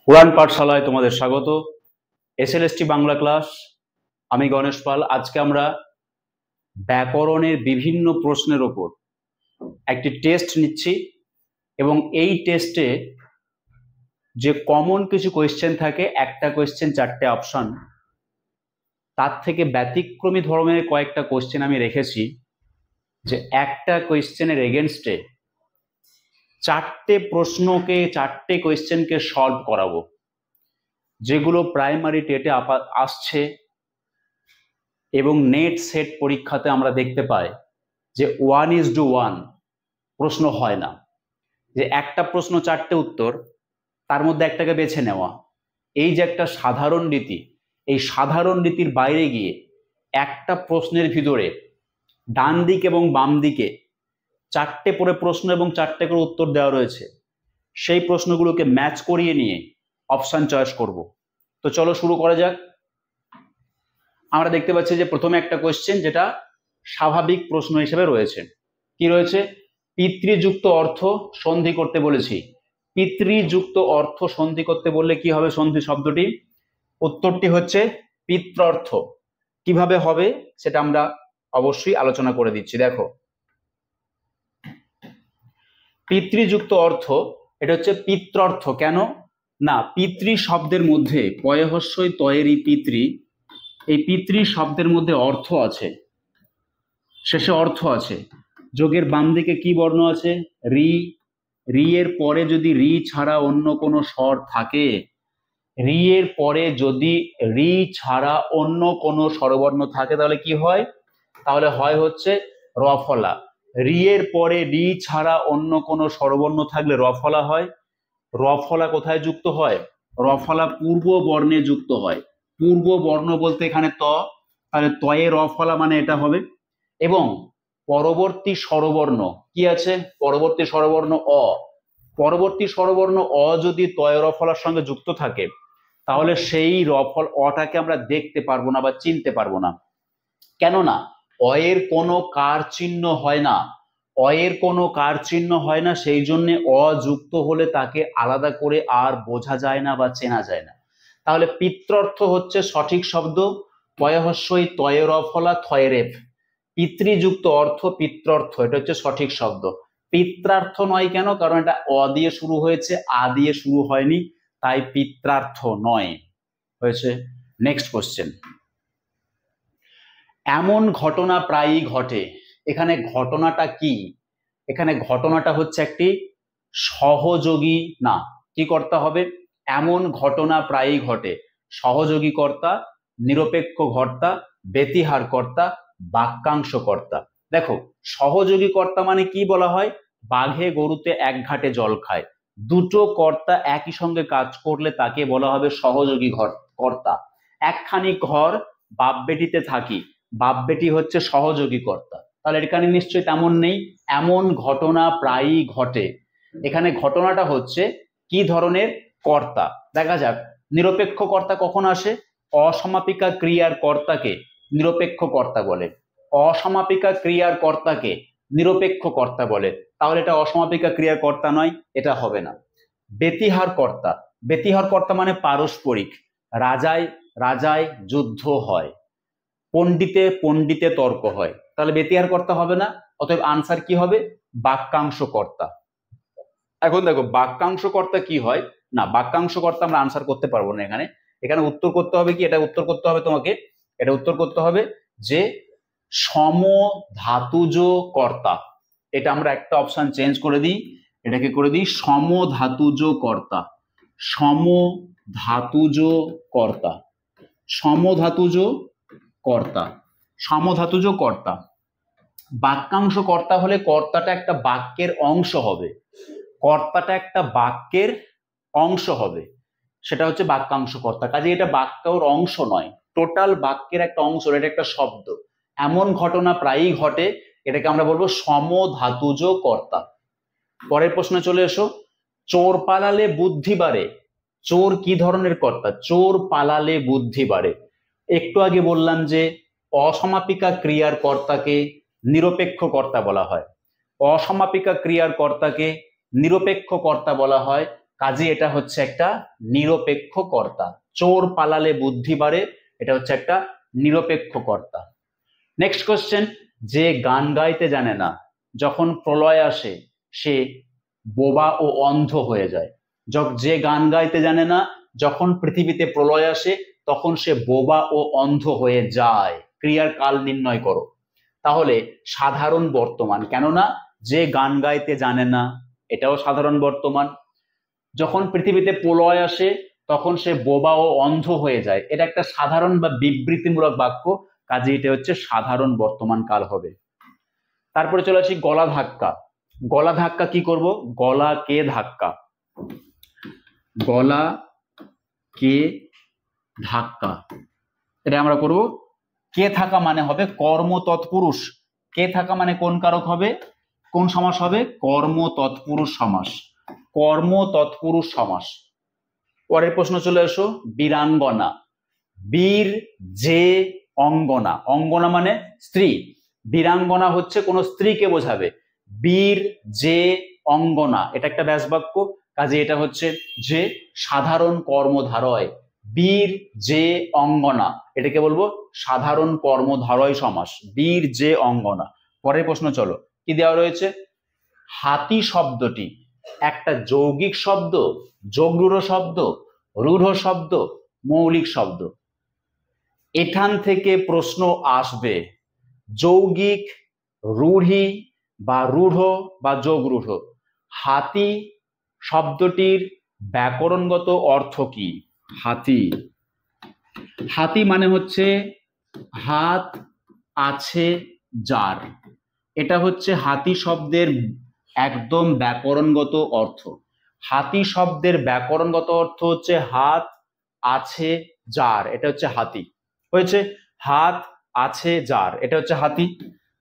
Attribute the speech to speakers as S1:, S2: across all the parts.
S1: পুরাণ পাঠশালায় তোমাদের স্বাগত। এসএলএসটি বাংলা ক্লাস, আমি গণেশ পাল। আজকে আমরা ব্যাকরণের বিভিন্ন প্রশ্নের ওপর একটি টেস্ট নিচ্ছি এবং এই টেস্টে যে কমন কিছু কোয়েশ্চেন থাকে, একটা কোয়েশ্চেন 4টে অপশন, তার থেকে ব্যতিক্রমী ধরনের কয়েকটা কোয়েশ্চেন আমি রেখেছি, যে একটা কোয়েশ্চেনের এগেনস্টে 4টে কোয়েশ্চেনকে সলভ করাবো, যেগুলো প্রাইমারি টেটে আসছে এবং নেট সেট পরীক্ষাতে আমরা দেখতে পাই যে 1:1 প্রশ্ন হয় না, যে একটা প্রশ্ন 4টে উত্তর, তার মধ্যে একটাকে বেছে নেওয়া। এই যে একটা সাধারণ রীতি, এই সাধারণ রীতির বাইরে গিয়ে একটা প্রশ্নের ভিতরে ডান দিক এবং বাম দিকে 4টে করে প্রশ্ন এবং 4টে করে উত্তর দেওয়া রয়েছে, সেই প্রশ্নগুলোকে ম্যাচ করিয়ে নিয়ে অপশন চয়েস করব। তো চলো শুরু করা যাক। আমরা দেখতে পাচ্ছি যে প্রথমে একটা কোয়েশ্চেন, যেটা স্বাভাবিক প্রশ্ন হিসেবে রয়েছে। কি রয়েছে? পিতৃযুক্ত অর্থ সন্ধি করতে বলেছি। পিতৃযুক্ত অর্থ সন্ধি করতে বললে কি হবে সন্ধি শব্দটি? উত্তরটি হচ্ছে পিত্রার্থ। কিভাবে হবে সেটা আমরা অবশ্যই আলোচনা করে দিচ্ছি। দেখো, পিতৃযুক্ত অর্থ, এটা হচ্ছে পিত্রার্থ। কেন না, পিতৃ শব্দের মধ্যে পয়ঃহস্যই তয়েরই পিতৃ, এই পিতৃ শব্দের মধ্যে অর্থ আছে, শেষে অর্থ আছে। যোগের বাম দিকে কি বর্ণ আছে? রি। রি এর পরে যদি রি ছাড়া অন্য কোনো স্বর থাকে, রি এর পরে যদি রি ছাড়া অন্য কোনো স্বরবর্ণ থাকে, তাহলে কি হয়? তাহলে হয় হচ্ছে রফলা। রি এর পরে রি ছাড়া অন্য কোনো স্বরবর্ণ থাকলে রফলা হয়। রফলা কোথায় যুক্ত হয়? রফলা পূর্ব বর্ণে যুক্ত হয়। পূর্ব বর্ণ বলতে এখানে ত, তাহলে তয়ে রফলা মানে এটা হবে। এবং পরবর্তী স্বরবর্ণ কি আছে? পরবর্তী স্বরবর্ণ অ। পরবর্তী স্বরবর্ণ অ যদি তয় রফলার সঙ্গে যুক্ত থাকে, তাহলে সেই রফল অটাকে আমরা দেখতে পারবো না বা চিনতে পারবো না। কেননা অয়ের কোনো কার চিহ্ন হয় না, অয়ের কোনো কার চিহ্ন হয় না, সেই জন্য অযুক্ত হলে তাকে আলাদা করে আর বোঝা যায় না বা চেনা যায় না। তাহলে পিত্রার্থ হচ্ছে সঠিক শব্দ, পয়ঃহস্যই তয়ে রফলা থয়ে রেফ। পিতৃযুক্ত অর্থ পিত্রার্থ, এটা হচ্ছে সঠিক শব্দ। পিত্রার্থ নয় কেন? কারণ এটা অ দিয়ে শুরু হয়েছে, আ দিয়ে শুরু হয়নি, তাই পিত্রার্থ নয় হয়েছে। নেক্সট কোশ্চেন, এমন ঘটনা প্রায়ই ঘটে। এখানে ঘটনাটা কি? এখানে ঘটনাটা হচ্ছে একটি সহযোগী, না কি কর্তা হবে? এমন ঘটনা প্রায়ই ঘটে, সহযোগী কর্তা, নিরপেক্ষ কর্তা, ব্যতিহার কর্তা, বাক্যাংশ কর্তা। দেখো, সহযোগী কর্তা মানে কি বলা হয়? বাঘে গরুতে এক ঘাটে জল খায়, দুটো কর্তা একই সঙ্গে কাজ করলে তাকে বলা হবে সহযোগী কর্তা। একখানি ঘর, বাপ বেটিতে থাকি, বাপ বেটি হচ্ছে সহযোগী কর্তা। তাহলে এখানে নিশ্চয়ই তেমন নেই। এমন ঘটনা প্রায়ই ঘটে, এখানে ঘটনাটা হচ্ছে কি ধরনের কর্তা? দেখা যাক, নিরপেক্ষ কর্তা কখন আসে? অসমাপিকা ক্রিয়ার কর্তাকে নিরপেক্ষ কর্তা বলে। অসমাপিকা ক্রিয়ার কর্তাকে নিরপেক্ষ কর্তা বলে, তাহলে এটা অসমাপিকা ক্রিয়ার কর্তা নয়, এটা হবে না। ব্যতিহার কর্তা, ব্যতিহার কর্তা মানে পারস্পরিক, রাজায় রাজায় যুদ্ধ হয়, পণ্ডিতে পণ্ডিতে তর্ক হয়, তাহলে ব্যতিহার কর্তা হবে না। অতএব আনসার কি হবে? বাক্যাংশ কর্তা। এখন দেখো বাক্যাংশ কর্তা কি হয় না, বাক্যাংশ কর্তা আমরা আনসার করতে পারবো না। এখানে এখানে উত্তর করতে হবে কি? এটা উত্তর করতে হবে তোমাকে, এটা উত্তর করতে হবে যে সমধাতুজ কর্তা। এটা আমরা একটা অপশন চেঞ্জ করে দিই, এটাকে করে দিই সমধাতুজ কর্তা। সমধাতুজ কর্তা, সমধাতুজ কর্তা, সমধাতুজ কর্তা। বাক্যাংশ কর্তা হলে কর্তাটা একটা বাক্যের অংশ হবে, কর্তাটা একটা বাক্যের অংশ হবে, সেটা হচ্ছে বাক্যাংশ কর্তা। কাজে এটা বাক্যর অংশ নয়, টোটাল বাক্যের একটা অংশ, এটা একটা শব্দ। এমন ঘটনা প্রায়ই ঘটে, এটাকে আমরা বলবো সমধাতুজ কর্তা। পরের প্রশ্নে চলে এসো, চোর পালালে বুদ্ধি বাড়ে। চোর কি ধরনের কর্তা? চোর পালালে বুদ্ধি বাড়ে। একটু আগে বললাম যে অসমাপিকা ক্রিয়ার কর্তাকে নিরপেক্ষ কর্তা বলা হয়, অসমাপিকা ক্রিয়ার কর্তাকে নিরপেক্ষ কর্তা বলা হয়, কাজে এটা হচ্ছে একটা নিরপেক্ষ কর্তা। চোর পালালে বুদ্ধি বাড়ে, এটা হচ্ছে একটা নিরপেক্ষ কর্তা। নেক্সট কোশ্চেন, যে গান গাইতে জানে না, যখন প্রলয় আসে সে বোবা ও অন্ধ হয়ে যায়। যে গান গাইতে জানে না, যখন পৃথিবীতে প্রলয় আসে তখন সে বোবা ও অন্ধ হয়ে যায়। ক্রিয়ার কাল নির্ণয় করো। তাহলে সাধারণ বর্তমান, কেননা যে গান গাইতে জানে না এটাও সাধারণ বর্তমান। যখন পৃথিবীতে প্রলয় আসে তখন সে বোবা ও অন্ধ হয়ে যায়, এটা একটা সাধারণ বা বিবৃতিমূলক বাক্য, কাজে এটা হচ্ছে সাধারণ বর্তমান কাল হবে। তারপরে চলে আসি গলা ধাক্কা। গলা ধাক্কা কি করব? গলা কে ধাক্কা, গলা কে ধাক্কা, এটা আমরা করব। কে থাকা মানে হবে কর্ম তৎপুরুষ। কে থাকা মানে কোন কারক হবে, কোন সমাস হবে? কর্ম তৎপুরুষ সমাস, কর্ম তৎপুরুষ সমাস। পরের প্রশ্ন চলে এসো, বীরাঙ্গনা। বীর যে অঙ্গনা, অঙ্গনা মানে স্ত্রী, বীরাঙ্গনা হচ্ছে কোন স্ত্রীকে বোঝাবে। বীর যে অঙ্গনা, এটা একটা ব্যাস বাক্য, কাজে এটা হচ্ছে যে সাধারণ কর্মধারয়। বীর যে অঙ্গনা, এটাকে বলবো সাধারণ কর্মধারয় সমাস, বীর যে অঙ্গনা। পরের প্রশ্ন চলো, কি দেওয়া রয়েছে? হাতি শব্দটি একটা যৌগিক শব্দ, যোগরূঢ় শব্দ, রূঢ় শব্দ, মৌলিক শব্দ। এখান থেকে প্রশ্ন আসবে যৌগিক, রূঢ়ি বা রূঢ় বা যোগরূঢ়। হাতি শব্দটির ব্যাকরণগত অর্থ কি? হাতি, হাতি মানে হচ্ছে হাত আছে যার, এটা হচ্ছে হাতি শব্দের একদম ব্যাকরণগত অর্থ। হাতি শব্দের ব্যাকরণগত অর্থ হচ্ছে হাত আছে যার, এটা হচ্ছে হাতি। হয়েছে, হাত আছে যার, এটা হচ্ছে হাতি।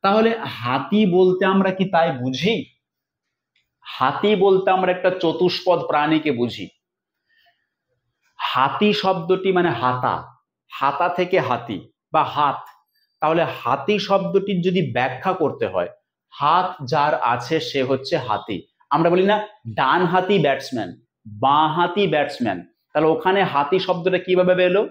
S1: তাহলে হাতি বলতে আমরা কি তাই বুঝি? হাতি বলতে আমরা একটা চতুষ্পদ প্রাণীকে বুঝি। হাতি শব্দটি মানে হাতা, হাতা থেকে হাতি বা হাত। তাহলে হাতি শব্দটির যদি ব্যাখ্যা করতে হয়, হাত যার আছে সে হচ্ছে হাতি। আমরা বলি না ডান হাতি ব্যাটসম্যান, বাঁ হাতি ব্যাটসম্যান, তাহলে ওখানে হাতি শব্দটা কিভাবে এলো?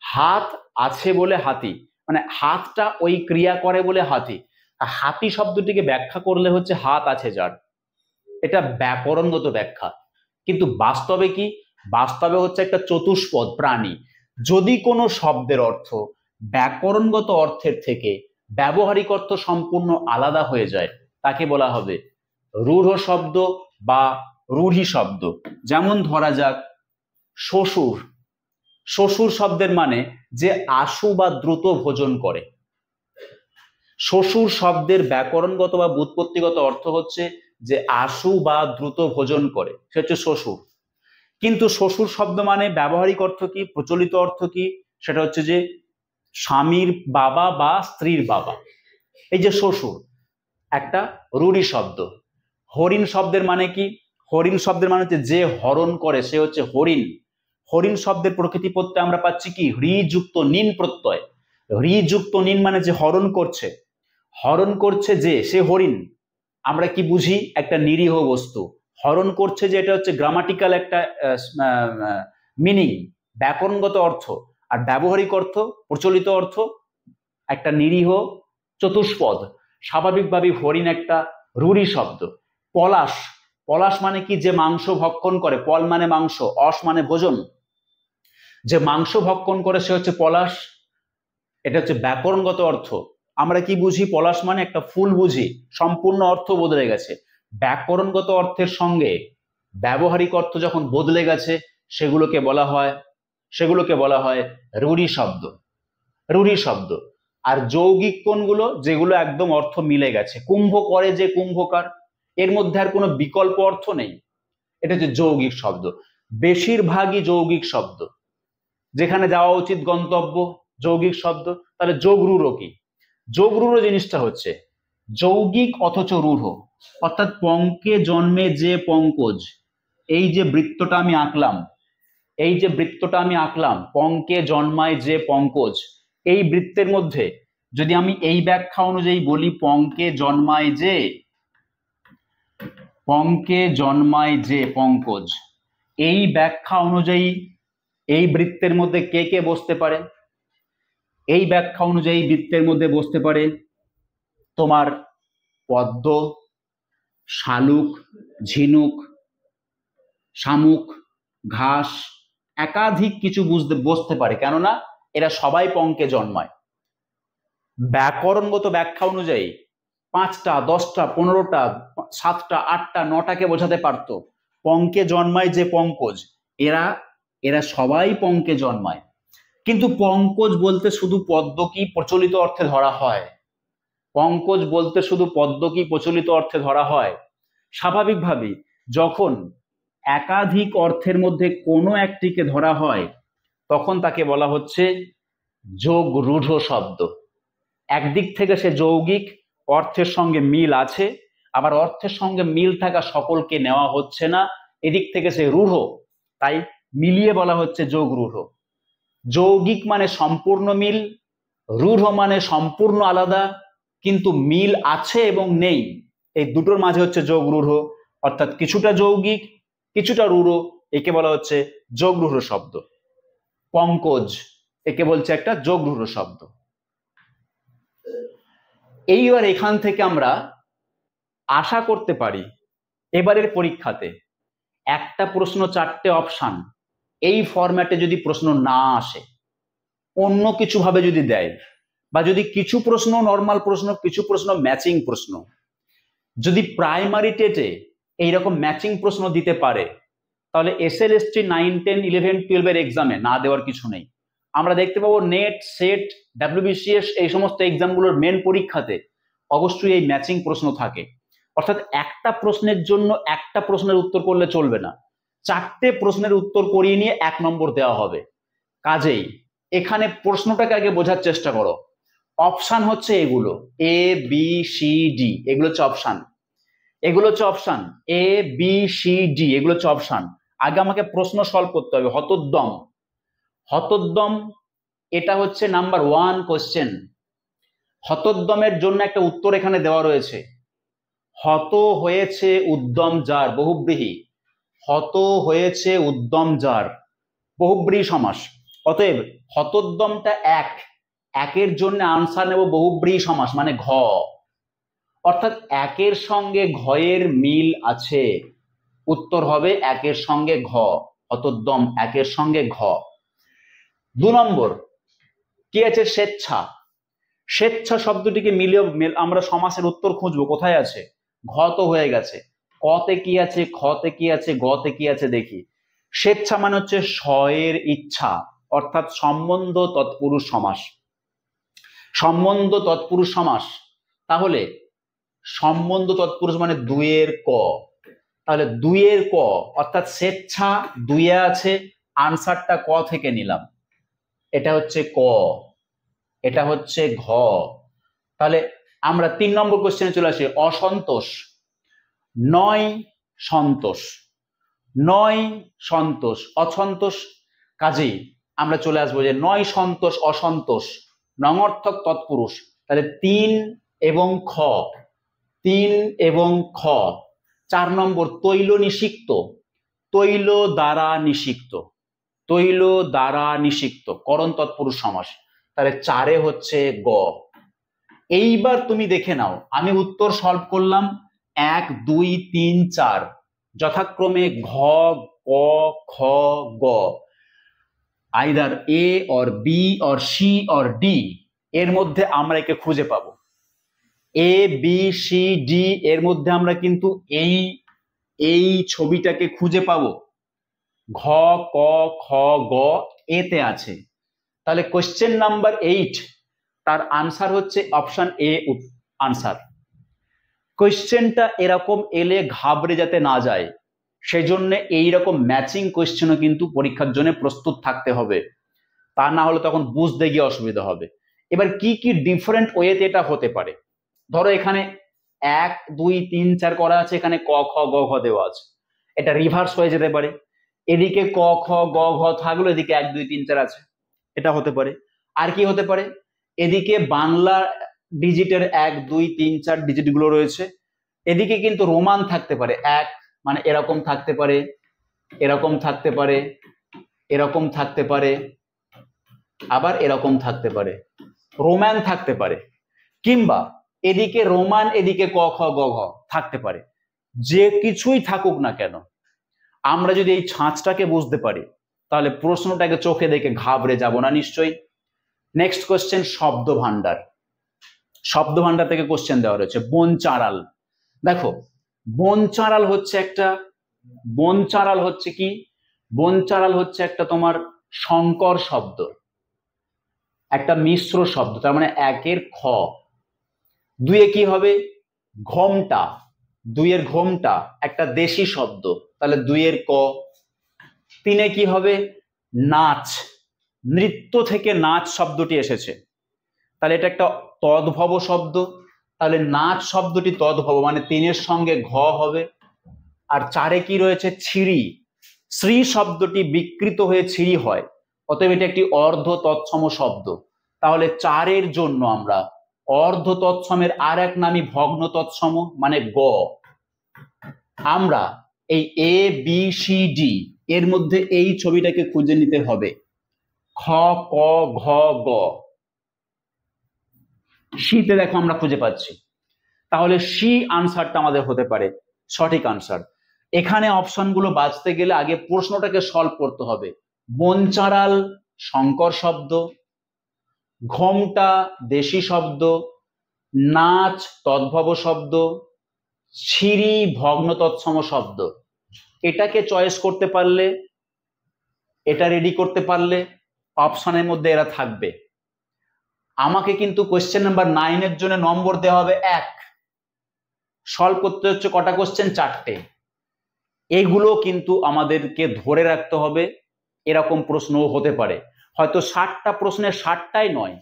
S1: হাত আছে বলে হাতি, মানে হাতটা ওই ক্রিয়া করে বলে হাতি। হাতি শব্দটিকে ব্যাখ্যা করলে হচ্ছে হাত আছে যার, এটা ব্যাকরণগত ব্যাখ্যা। কিন্তু বাস্তবে কি? বাস্তবে হচ্ছে একটা চতুষ্পদ প্রাণী। যদি কোনো শব্দের অর্থ ব্যাকরণগত অর্থের থেকে ব্যবহারিক অর্থ সম্পূর্ণ আলাদা হয়ে যায়, তাকে বলা হবে রূঢ় শব্দ বা রূঢ়ি শব্দ। যেমন ধরা যাক শ্বশুর, শ্বশুর শব্দের মানে যে আশু বা দ্রুত ভোজন করে। শ্বশুর শব্দের ব্যাকরণগত বা ব্যুৎপত্তিগত অর্থ হচ্ছে যে আশু বা দ্রুত ভোজন করে, সে হচ্ছে শ্বশুর। কিন্তু শ্বশুর শব্দ মানে ব্যবহারিক অর্থ কি, প্রচলিত অর্থ কি? সেটা হচ্ছে যে স্বামীর বাবা বা স্ত্রীর বাবা। এই যে শ্বশুর একটা রূঢ়ি শব্দ। হরিণ শব্দের মানে কি? হরিণ শব্দের মানে হচ্ছে যে হরণ করে সে হচ্ছে হরিণ। হরিণ শব্দের প্রকৃতি প্রত্যয় আমরা পাচ্ছি কি? হ্রি যুক্ত নিন প্রত্যয়। হ্রি যুক্ত নিন মানে যে হরণ করছে, হরণ করছে যে সে হরিণ। আমরা কি বুঝি? একটা নিরীহ বস্তু হরণ করছে, যে এটা হচ্ছে গ্রামাটিক্যাল একটা মিনিং, ব্যাকরণগত অর্থ। আর ব্যবহারিক অর্থ, প্রচলিত অর্থ একটা নিরীহ চতুষ্পদ। স্বাভাবিকভাবে হরিণ একটা রূঢ়ি শব্দ। পলাশ, পলাশ মানে কি? যে মাংস ভক্ষণ করে। পল মানে মাংস, অস মানে ভোজন, যে মাংস ভক্ষণ করে সে হচ্ছে পলাশ। এটা হচ্ছে ব্যাকরণগত অর্থ। আমরা কি বুঝি? পলাশ মানে একটা ফুল বুঝি, সম্পূর্ণ অর্থ বদলে গেছে। ব্যাকরণগত অর্থের সঙ্গে ব্যবহারিক অর্থ যখন বদলে গেছে সেগুলোকে বলা হয় রূঢ়ি শব্দ, রূঢ়ি শব্দ। আর যৌগিক কোনগুলো? যেগুলো একদম অর্থ মিলে গেছে। কুম্ভ করে যে কুম্ভকার, এর মধ্যে আর কোনো বিকল্প অর্থ নেই, এটা হচ্ছে যৌগিক শব্দ। বেশিরভাগই যৌগিক শব্দ, যেখানে যাওয়া উচিত গন্তব্য, যৌগিক শব্দ। তাহলে যোগরূঢ় কি? যোগরূঢ় জিনিসটা হচ্ছে যৌগিক অথচ রূঢ়। অর্থাৎ পঙ্কে জন্মে যে পঙ্কজ, এই যে বৃত্তটা আমি আঁকলাম, এই যে বৃত্তটা আমি আঁকলাম, পঙ্কে জন্মায় যে পঙ্কজ, এই বৃত্তের মধ্যে যদি আমি এই ব্যাখ্যা অনুযায়ী বলি পঙ্কে জন্মায় যে পঙ্কজ, এই ব্যাখ্যা অনুযায়ী এই বৃত্তের মধ্যে কে কে বসতে পারে? এই ব্যাখ্যা অনুযায়ী বৃত্তের মধ্যে বসতে পারে তোমার পদ্ম, শালুক, ঝিনুক, শামুক, ঘাস, একাধিক কিছু বসতে পারে, কেননা এরা সবাই পঙ্কে জন্মায়। ব্যাকরণগত ব্যাখ্যা অনুযায়ী 5টা, 10টা, 15টা, 7টা, 8টা, 9টাকে বোঝাতে পারতো। পঙ্কে জন্মায় যে পঙ্কজ, এরা সবাই পঙ্কে জন্মায়। কিন্তু পঙ্কজ বলতে শুধু পদ্ম কি প্রচলিত অর্থে ধরা হয়? পঙ্কজ বলতে শুধু পদ্ম কি প্রচলিত অর্থে ধরা হয়? স্বাভাবিকভাবেই যখন একাধিক অর্থের মধ্যে কোনো একটিকে ধরা হয় তখন তাকে বলা হচ্ছে যোগ রূঢ় শব্দ। একদিক থেকে সে যৌগিক, অর্থের সঙ্গে মিল আছে, আবার অর্থের সঙ্গে মিল থাকা সকলকে নেওয়া হচ্ছে না, এদিক থেকে সে রূঢ়, তাই মিলিয়ে বলা হচ্ছে যোগ রূঢ়। যৌগিক মানে সম্পূর্ণ মিল, রূঢ় মানে সম্পূর্ণ আলাদা, কিন্তু মিল আছে এবং নেই, এই দুটোর মাঝে হচ্ছে যোগ রূঢ়। অর্থাৎ কিছুটা যৌগিক, কিছুটা রূঢ়, একে বলা হচ্ছে যোগ রূঢ় শব্দ। পঙ্কজ একে বলছে একটা যোগ রূঢ় শব্দ। এইবার এখান থেকে আমরা আশা করতে পারি এবারের পরীক্ষাতে একটা প্রশ্ন 4টে অপশান, এই ফরম্যাটে যদি প্রশ্ন না আসে, অন্য কিছু ভাবে যদি দেয়, বা যদি কিছু প্রশ্ন নর্মাল প্রশ্ন, কিছু প্রশ্ন ম্যাচিং প্রশ্ন, যদি প্রাইমারি টেটে এইরকম ম্যাচিং প্রশ্ন দিতে পারে, তাহলে এসএলএসটি 9, 10, 11, 12 এর এক্সামে না দেওয়ার কিছু নেই। আমরা দেখতে পাবো নেট, সেট, ডাব্লিউবিসিএস এই সমস্ত এক্সামগুলোর মেন পরীক্ষাতে অবশ্যই এই ম্যাচিং প্রশ্ন থাকে। অর্থাৎ একটা প্রশ্নের জন্য একটা প্রশ্নের উত্তর করলে চলবে না, 4টে প্রশ্নের উত্তর করিয়ে নিয়ে 1 নম্বর দেওয়া হবে। কাজেই এখানে প্রশ্নটাকে আগে বোঝার চেষ্টা করো। অপশান হচ্ছে এগুলো, এ বি সি ডি, এগুলো হচ্ছে অপশান, এগুলো হচ্ছে option, A B C D এগুলো হচ্ছে অপশান। আগে আমাকে প্রশ্ন সলভ করতে হবে। হতোদ্যম, হতোদ্যম এটা হচ্ছে নাম্বার 1 কোশ্চেন। হতোদ্যমের জন্য একটা উত্তর এখানে দেওয়া রয়েছে। হত হয়েছে উদ্যম যার, বহুব্রীহি, হত হয়েছে উদ্যম যার, বহুব্রীহি সমাস। অতএব হতোদ্যমটা একের জন্য আনসার নেব বহুব্রীহি সমাস মানে ঘ, অর্থাৎ একের সঙ্গে ঘয়ের মিল আছে, উত্তর হবে একের সঙ্গে ঘ, হতোদ্যম একের সঙ্গে ঘ। 2 নম্বর কি আছে? স্বেচ্ছা। স্বেচ্ছা শব্দটিকে মিলিয়ে আমরা সমাসের উত্তর খুঁজবো, কোথায় আছে? ঘ তো হয়ে গেছে, কতে কি আছে, খতে কি আছে, গতে কি আছে দেখি। স্বেচ্ছা মানে হচ্ছে স্বয়ের ইচ্ছা, অর্থাৎ সম্বন্ধ তৎপুরুষ সমাস, সম্বন্ধ তৎপুরুষ সমাস। তাহলে সম্বন্ধ তৎপুরুষ মানে 2 এর ক, তাহলে 2 এর ক অর্থাৎ স্বেচ্ছা 2 এ আছে, আনসারটা ক থেকে নিলাম, এটা হচ্ছে ক, এটা হচ্ছে ঘ। তাহলে আমরা 3 নম্বর কোশ্চেনে চলে আসি। অসন্তোষ, 9 সন্তোষ, 9 সন্তোষ, অসন্তোষ। কাজেই আমরা চলে আসবো যে 9 সন্তোষ অসন্তোষ, নঙর্থক তৎপুরুষ। তাহলে 3 এবং খ, 3 এবং খ। 4 নম্বর তৈল নিষিক্ত, তৈল দ্বারা নিষিক্ত, তৈল দ্বারা নিষিক্ত, করণ তৎপুরুষ সমাস। তাহলে 4 হচ্ছে গ। এইবার তুমি দেখে নাও, আমি উত্তর সলভ করলাম 1, 2, 3, 4 যথাক্রমে ঘ, ক, খ, গ। Either A or B or C or D, এর মধ্যে আমরা একে খুঁজে পাবো। এ বি সি ডি এর মধ্যে আমরা কিন্তু এই ছবিটাকে খুঁজে পাবো। ঘ, ক, খ, গ এতে আছে। তাহলে কোশ্চেন নাম্বার 8 তার আনসার হচ্ছে অপশন এ আনসার। কোশ্চেনটা এরকম এলে ঘাবড়ে যাতে না যায়, সেজন্য এইরকম ম্যাচিং কোশ্চেনও কিন্তু পরীক্ষার জন্য প্রস্তুত থাকতে হবে, তা না হলে তখন বুঝতে গিয়ে অসুবিধা হবে। এবার কি কি ডিফারেন্ট ওয়েতে এটা হতে পারে? ধরো এখানে 1, 2, 3, 4 করা আছে, এখানে ক, খ, গ, ঘ দেওয়া আছে, এটা রিভার্স হয়ে যেতে পারে। এদিকে ক, খ, গ, ঘ থাকলো, এদিকে 1, 2, 3, 4 আছে, এটা হতে পারে। আর কি হতে পারে? এদিকে বাংলা ডিজিটের 1, 2, 3, 4 ডিজিট গুলো রয়েছে, এদিকে কিন্তু রোমান থাকতে পারে, 1 মানে এরকম থাকতে পারে, এরকম থাকতে পারে, এরকম থাকতে পারে, আবার এরকম থাকতে পারে, রোমান থাকতে পারে, কিংবা এদিকে রোমান এদিকে ক খ গ ঘ থাকতে পারে। যে কিছুই থাকুক না কেন, আমরা যদি এই ছাঁচটাকে বুঝতে পারি তাহলে প্রশ্নটাকে চোখে দেখে ঘাবড়ে যাব না নিশ্চয়ই। নেক্সট কোশ্চেন, শব্দ ভান্ডার। শব্দ ভান্ডার থেকে কোশ্চেন দেওয়া রয়েছে। বনচাঁড়াল। দেখো, বনচাঁড়াল হচ্ছে একটা, বনচাঁড়াল হচ্ছে কি, বনচাঁড়াল হচ্ছে একটা তোমার সংকর শব্দ, একটা মিশ্র শব্দ, তার মানে একের খ। দুয়ে কি হবে, ঘোমটা, দুইয়ের ঘোমটা একটা দেশি শব্দ, তাহলে দুইয়ের ক। তিনে কি হবে, নাচ, নৃত্য থেকে নাচ শব্দটি এসেছে, তাহলে এটা একটা তদ্ভব শব্দ, তাহলে নাচ শব্দটি তদ্ভব, মানে তিনের সঙ্গে ঘ হবে। আর চারে কি রয়েছে, ছিঁড়ি, শ্রী শব্দটি বিকৃত হয়ে ছিঁড়ি হয়, অতএব এটা একটি অর্ধ তৎসম শব্দ। তাহলে চারের জন্য আমরা অর্ধ তৎসমের আর এক নামই ভগ্ন তৎসম, মানে গ। আমরা এই এ বি সি ডি এর মধ্যে এই ছবিটাকে খুঁজে নিতে হবে, খ ক ঘ গ। শীতে দেখো আমরা খুঁজে পাচ্ছি, তাহলে সি আনসারটা আমাদের হতে পারে সঠিক আনসার। এখানে অপশনগুলো বাঁচতে গেলে আগে প্রশ্নটাকে সলভ করতে হবে। বনচাঁড়াল সংকর শব্দ, ঘোমটা দেশি শব্দ, নাচ তদ্ভব শব্দ, ছিরি ভগ্ন তৎসম শব্দ। এটাকে চয়েস করতে পারলে, এটা রেডি করতে পারলে অপশনের মধ্যে এরা থাকবে। আমাকে কিন্তু কোশ্চেন নাম্বার 9 এর জন্য নম্বর দেওয়া হবে 1, সলভ করতে হচ্ছে কটা কোশ্চেন, 4টে। এগুলো কিন্তু আমাদেরকে ধরে রাখতে হবে, এরকম প্রশ্নও হতে পারে, হয়তো 60টা প্রশ্নের 60টাই নয়,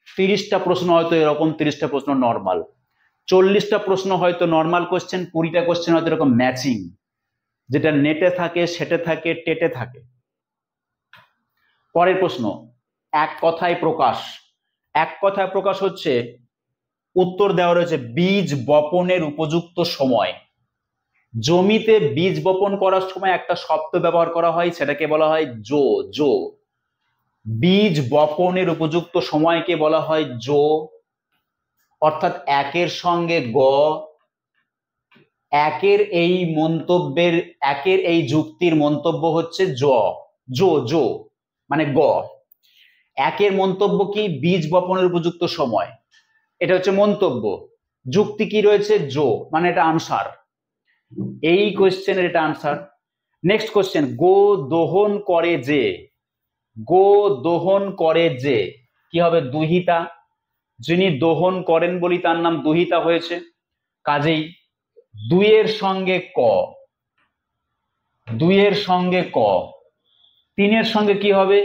S1: 30টা প্রশ্ন হয়তো এরকম, 30টা প্রশ্ন নর্মাল, 40টা প্রশ্ন হয়তো নর্মাল কোশ্চেন, 20টা কোশ্চেন হয়তো এরকম ম্যাচিং, যেটা নেটে থাকে, সেটে থাকে, টেটে থাকে। পরের প্রশ্ন, এক কথায় প্রকাশ। এক কথায় প্রকাশ হচ্ছে, উত্তর দেওয়া রয়েছে বীজ বপনের উপযুক্ত সময়। জমিতে বীজ বপন করার সময় একটা শব্দ ব্যবহার করা হয়, সেটাকে বলা হয় জো। জো, বীজ বপনের উপযুক্ত সময়কে বলা হয় জো, অর্থাৎ একের সঙ্গে গ, একের এই মন্তব্যের, একের এই যুক্তির মন্তব্য হচ্ছে জ, জো জো মানে গ। একের মন্তব্য কি, বীজ বপনের উপযুক্ত সময়, এটা হচ্ছে মন্তব্য। যুক্তি কি রয়েছে, জো, মানে এটা আনসার, এই কোশ্চেনের এটা আনসার। নেক্সট কোশ্চেন, গো দোহন করে যে। গো দোহন করে যে কি হবে, দুহিতা, যিনি দোহন করেন বলি তার নাম দুহিতা হয়েছে, কাজেই দুইয়ের সঙ্গে ক, দুইয়ের সঙ্গে ক। তিনের সঙ্গে কি হবে,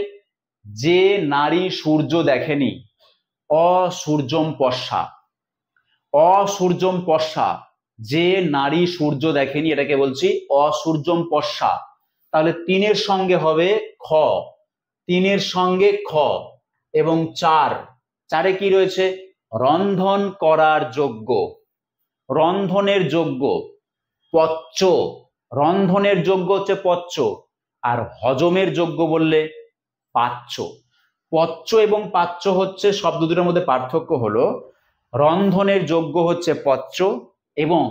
S1: যে নারী সূর্য দেখেনি, অসূর্যম পশ্যা, অসূর্যম পশ্যা, যে নারী সূর্য দেখেনি, এটাকে বলছি অসূর্যম পশ্যা। তাহলে তিনের সঙ্গে হবে খ, তিনের সঙ্গে খ। এবং চারে কি রয়েছে, রন্ধন করার যোগ্য, রন্ধনের যোগ্য, পচ্য, রন্ধনের যোগ্য হচ্ছে পচ্য, আর হজমের যোগ্য বললে পাচ্য। পচ্য এবং পাচ্য হচ্ছে শব্দ দুটোর মধ্যে পার্থক্য হলো, রন্ধনের যোগ্য হচ্ছে পচ্য এবং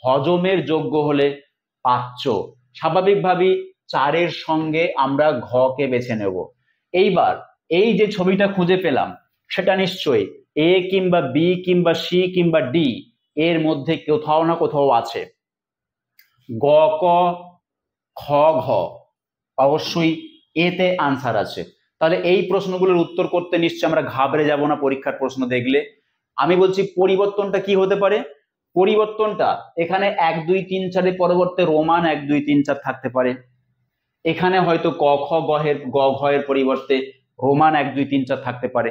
S1: হজমের যোগ্য হলে পাচ্য। স্বাভাবিকভাবেই চারের সঙ্গে আমরা ঘ কে বেছে নেব। এইবার এই যে ছবিটা খুঁজে পেলাম, সেটা নিশ্চয়ই এ কিংবা বি কিংবা সি কিংবা ডি এর মধ্যে কোথাও না কোথাও আছে। গ ক খ ঘ অবশ্যই এতে আনসার আছে। তাহলে এই প্রশ্নগুলোর উত্তর করতে নিশ্চয়ই আমরা ঘাবড়ে যাব না পরীক্ষার প্রশ্ন দেখলে। আমি বলছি পরিবর্তনটা কি হতে পারে, পরিবর্তনটা এখানে 1 2 3 4 এর পরিবর্তে রোমান 1 2 3 4 থাকতে পারে, এখানে হয়তো ক খ গ ঘ এর পরিবর্তে রোমান 1 2 3 4 থাকতে পারে।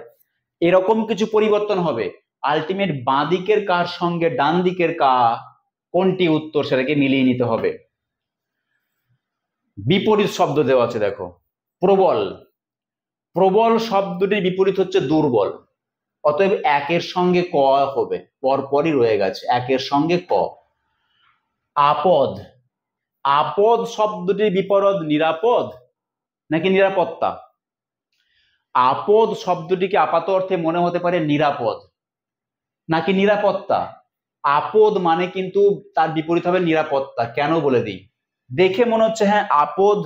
S1: এরকম কিছু পরিবর্তন হবে, আলটিমেট বাঁ দিকের কার সঙ্গে ডান দিকের কা কোনটি উত্তর, সেটাকে মিলিয়ে নিতে হবে। বিপরীত শব্দ দেওয়া আছে দেখো, প্রবল, প্রবল শব্দটির বিপরীত হচ্ছে দুর্বল, অতএব একের সঙ্গে ক হবে, পরপরই রয়ে গেছে, একের সঙ্গে ক। আপদ, আপদ শব্দটির বিপরীত নিরাপদ নাকি নিরাপত্তা? আপদ শব্দটিকে আপাত অর্থে মনে হতে পারে নিরাপদ নাকি নিরাপত্তা। আপদ মানে কিন্তু তার বিপরীত হবে নিরাপত্তা। কেন বলে দিই, দেখে মনে হচ্ছে হ্যাঁ আপদ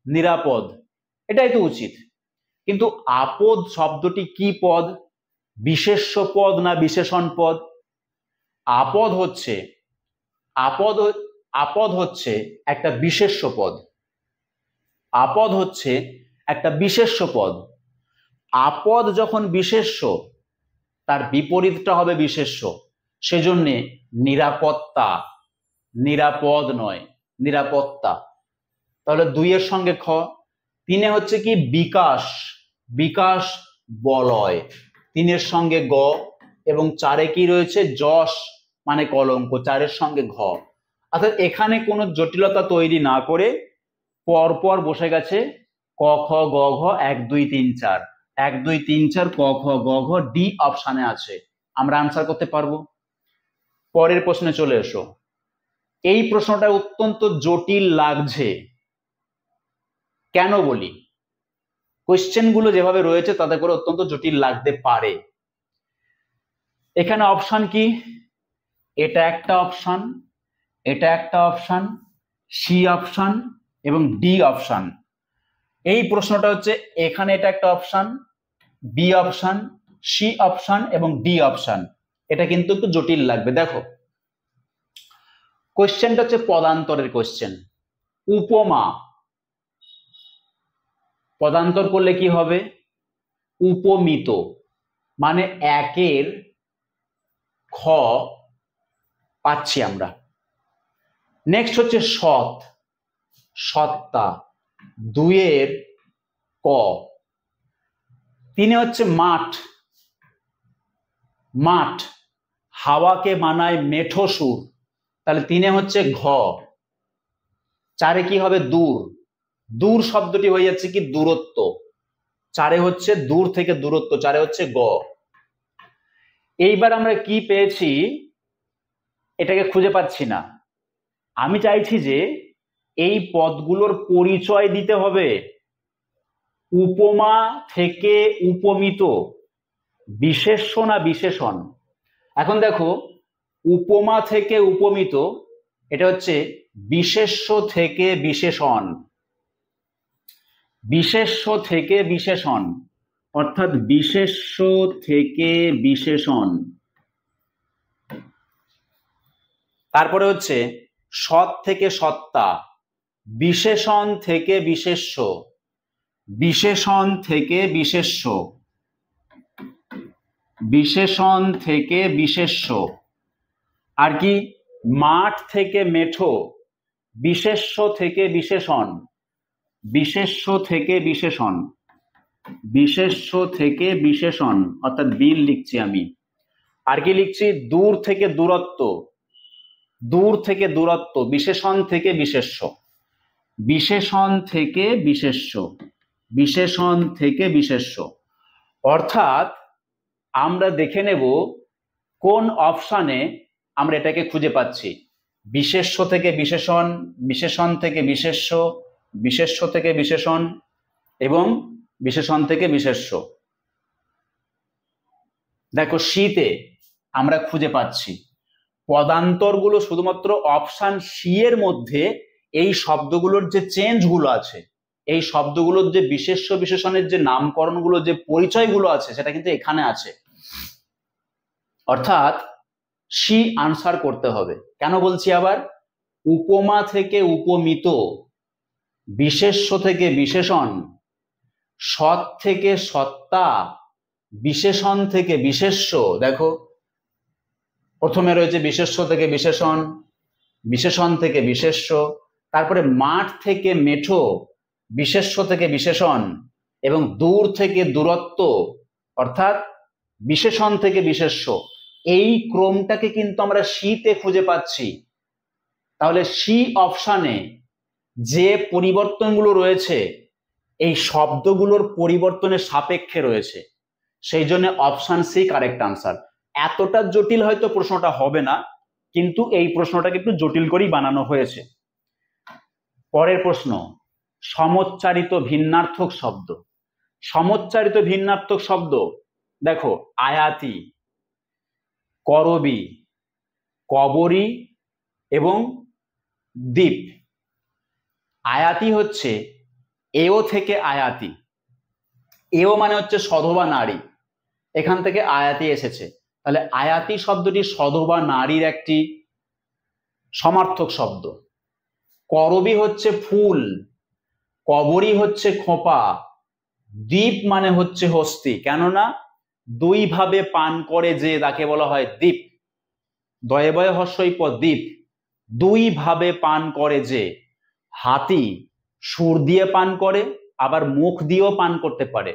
S1: নিরাপদ, এটাই তো উচিত, কিন্তু আপদ শব্দটি কি পদ? বিশেষ্য পদ না বিশেষণ পদ? আপদ হচ্ছে আপদ আপদ হচ্ছে একটা বিশেষ্য পদ। আপদ হচ্ছে একটা বিশেষ্য পদ। আপদ যখন বিশেষ্য, তার বিপরীতটা হবে বিশেষ্য, সেজন্যে নিরাপত্তা, নিরাপদ নয়, নিরাপত্তা। তাহলে 2 এর সঙ্গে খ। 3 হচ্ছে কি বিকাশ, বিকাশ বলয়, 3 এর সঙ্গে গ, এবং 4 কি রয়েছে যশ মানে কলঙ্ক, 4 এর সঙ্গে ঘ। অর্থাৎ এখানে কোনো জটিলতা তৈরি না করে পরপর বসে গেছে ক খ গ ঘ 1 2 3 4, 1 2 3 4 ক খ গ ঘ, ডি অপশানে আছে, আমরা আনসার করতে পারবো। পরের প্রশ্নে চলে এসো। এই প্রশ্নটা অত্যন্ত জটিল লাগছে, কেন বলি? কোশ্চেন গুলো যেভাবে রয়েছে তাতে করে অত্যন্ত জটিল লাগতে পারে। এখানে অপশন কি? এটা একটা অপশন, এটা একটা অপশন, সি অপশন এবং ডি অপশন। এই প্রশ্নটা হচ্ছে এখানে এটা একটা option, B option, C option এবং ডি অপশন। এটা কিন্তু একটু জটিল লাগবে। দেখো কোশ্চেনটা হচ্ছে পদান্তরের কোশ্চেন। উপমা পদান্তর করলে কি হবে? উপমিত, মানে 1 এর খ পাচ্ছি আমরা। নেক্সট হচ্ছে সৎ, সত্তা, 2 এর ক। 3 হচ্ছে মাঠ, মাঠ, হাওয়াকে মানায় মেঠো সুর, তাহলে 3 হচ্ছে ঘ। 4 কি হবে? দূর, দূর শব্দটি হয়ে যাচ্ছে কি দূরত্ব, 4 হচ্ছে দূর থেকে দূরত্ব, 4 হচ্ছে গ। এইবার আমরা কি পেয়েছি এটাকে খুঁজে পাচ্ছি না। আমি চাইছি যে এই পদগুলোর পরিচয় দিতে হবে। উপমা থেকে উপমিত, বিশেষ্য না বিশেষণ? এখন দেখো উপমা থেকে উপমিত, এটা হচ্ছে বিশেষ্য থেকে বিশেষণ, বিশেষ্য থেকে বিশেষণ, অর্থাৎ বিশেষ্য থেকে বিশেষণ। তারপরে হচ্ছে সৎ থেকে সত্তা, বিশেষণ থেকে বিশেষ্য, বিশেষণ থেকে বিশেষ্য, বিশেষণ থেকে বিশেষ্য। আর কি? মাঠ থেকে মেঠো, বিশেষ্য থেকে বিশেষণ, বিশেষ্য থেকে বিশেষণ, বিশেষ্য থেকে বিশেষণ, অর্থাৎ বিল লিখছি আমি। আর কি লিখছি? দূর থেকে দূরত্ব, দূর থেকে দূরত্ব, বিশেষণ থেকে বিশেষ্য, বিশেষণ থেকে বিশেষ্য, বিশেষণ থেকে বিশেষ্য। অর্থাৎ আমরা দেখে নেব কোন অপশানে আমরা এটাকে খুঁজে পাচ্ছি। বিশেষ্য থেকে বিশেষণ, বিশেষণ থেকে বিশেষ্য, বিশেষ্য থেকে বিশেষণ এবং বিশেষণ থেকে বিশেষ্য। দেখো শীতে আমরা খুঁজে পাচ্ছি পদান্তরগুলো শুধুমাত্র অপশান সি এর মধ্যে এই শব্দগুলোর যে চেঞ্জগুলো আছে, এই শব্দগুলোর যে বিশেষ্য বিশেষণের যে নামকরণগুলো, যে পরিচয়গুলো আছে, সেটা কিন্তু এখানে আছে। অর্থাৎ সি আনসার করতে হবে। কেন বলছি আবার? উপমা থেকে উপমিত, বিশেষ্য থেকে বিশেষণ, সৎ থেকে সত্তা, বিশেষণ থেকে বিশেষ্য। দেখো প্রথমে রয়েছে বিশেষ্য থেকে বিশেষণ, বিশেষণ থেকে বিশেষ্য, তারপরে মাঠ থেকে মেঠো, বিশেষ্য থেকে বিশেষণ, এবং দূর থেকে দূরত্ব, অর্থাৎ বিশেষণ থেকে বিশেষ্য। এই ক্রমটাকে কিন্তু আমরা সিতে খুঁজে পাচ্ছি। তাহলে সি অপশানে যে পরিবর্তনগুলো রয়েছে এই শব্দগুলোর পরিবর্তনের সাপেক্ষে রয়েছে, সেই জন্য অপশান সি কারেক্ট আনসার। এতটা জটিল হয়তো প্রশ্নটা হবে না, কিন্তু এই প্রশ্নটাকে একটু জটিল করেই বানানো হয়েছে। পরের প্রশ্ন, সমোচ্চারিত ভিন্নার্থক শব্দ। সমোচ্চারিত ভিন্নার্থক শব্দ দেখো, আয়াতি, করবি, কবরী এবং দ্বীপ। আয়াতি হচ্ছে এও থেকে আয়াতি, এও মানে হচ্ছে সধবা নারী, এখান থেকে আয়াতি এসেছে। তাহলে আয়াতি শব্দটি সধবা নারীর একটি সমার্থক শব্দ। করবী হচ্ছে ফুল, কবরী হচ্ছে খোঁপা, দ্বীপ মানে হচ্ছে হস্তি। কেননা দুই ভাবে পান করে যে, তাকে বলা হয় দ্বীপ। দয়ে বয়ে হস্যই প দ্বীপ, দুই ভাবে পান করে যে। হাতি সুর দিয়ে পান করে, আবার মুখ দিয়েও পান করতে পারে,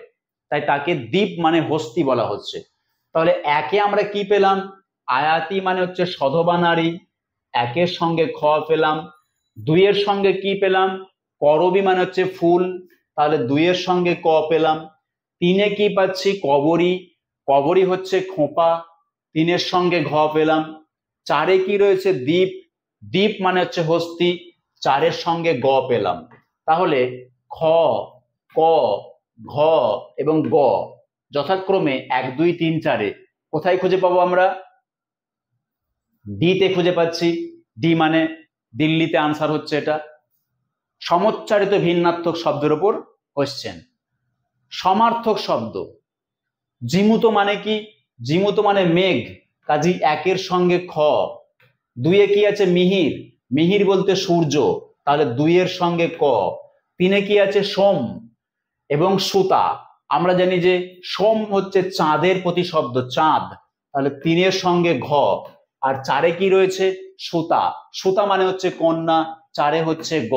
S1: তাই তাকে দ্বীপ মানে হস্তি বলা হচ্ছে। তাহলে একে আমরা কি পেলাম? আয়াতি মানে হচ্ছে সধবা নারী, একের সঙ্গে খ পেলাম। দুইয়ের সঙ্গে কি পেলাম? করবী মানে হচ্ছে ফুল, তাহলে দুইয়ের সঙ্গে ক পেলাম। তিনে কি পাচ্ছি? কবরী, কবরী হচ্ছে খোঁপা, তিনের সঙ্গে ঘ পেলাম। চারে কি রয়েছে? দ্বীপ, দ্বীপ মানে হচ্ছে হস্তি, চারের সঙ্গে গ পেলাম। তাহলে খ, ক, ঘ এবং গ যথাক্রমে 1 2 3 4-এ কোথায় খুঁজে পাবো আমরা? ডি তে খুঁজে পাচ্ছি। ডি মানে দিল্লিতে আনসার হচ্ছে এটা। সমোচ্চারিত ভিন্নার্থক শব্দের উপর কোশ্চেন। সমার্থক শব্দ, জিমুত মানে কি? জিমুত মানে মেঘ, কাজী একের সঙ্গে খ। দুইয়ে কি আছে? মিহির, মিহির বলতে সূর্য, তাহলে দুইয়ের সঙ্গে ক। তিনে কি আছে? সোম এবং সুতা, আমরা জানি যে সোম হচ্ছে চাঁদের প্রতিশব্দ, চাঁদ, তাহলে তিনের সঙ্গে ঘ। আর চারে কি রয়েছে? সুতা, সুতা মানে হচ্ছে কন্যা, চারে হচ্ছে গ।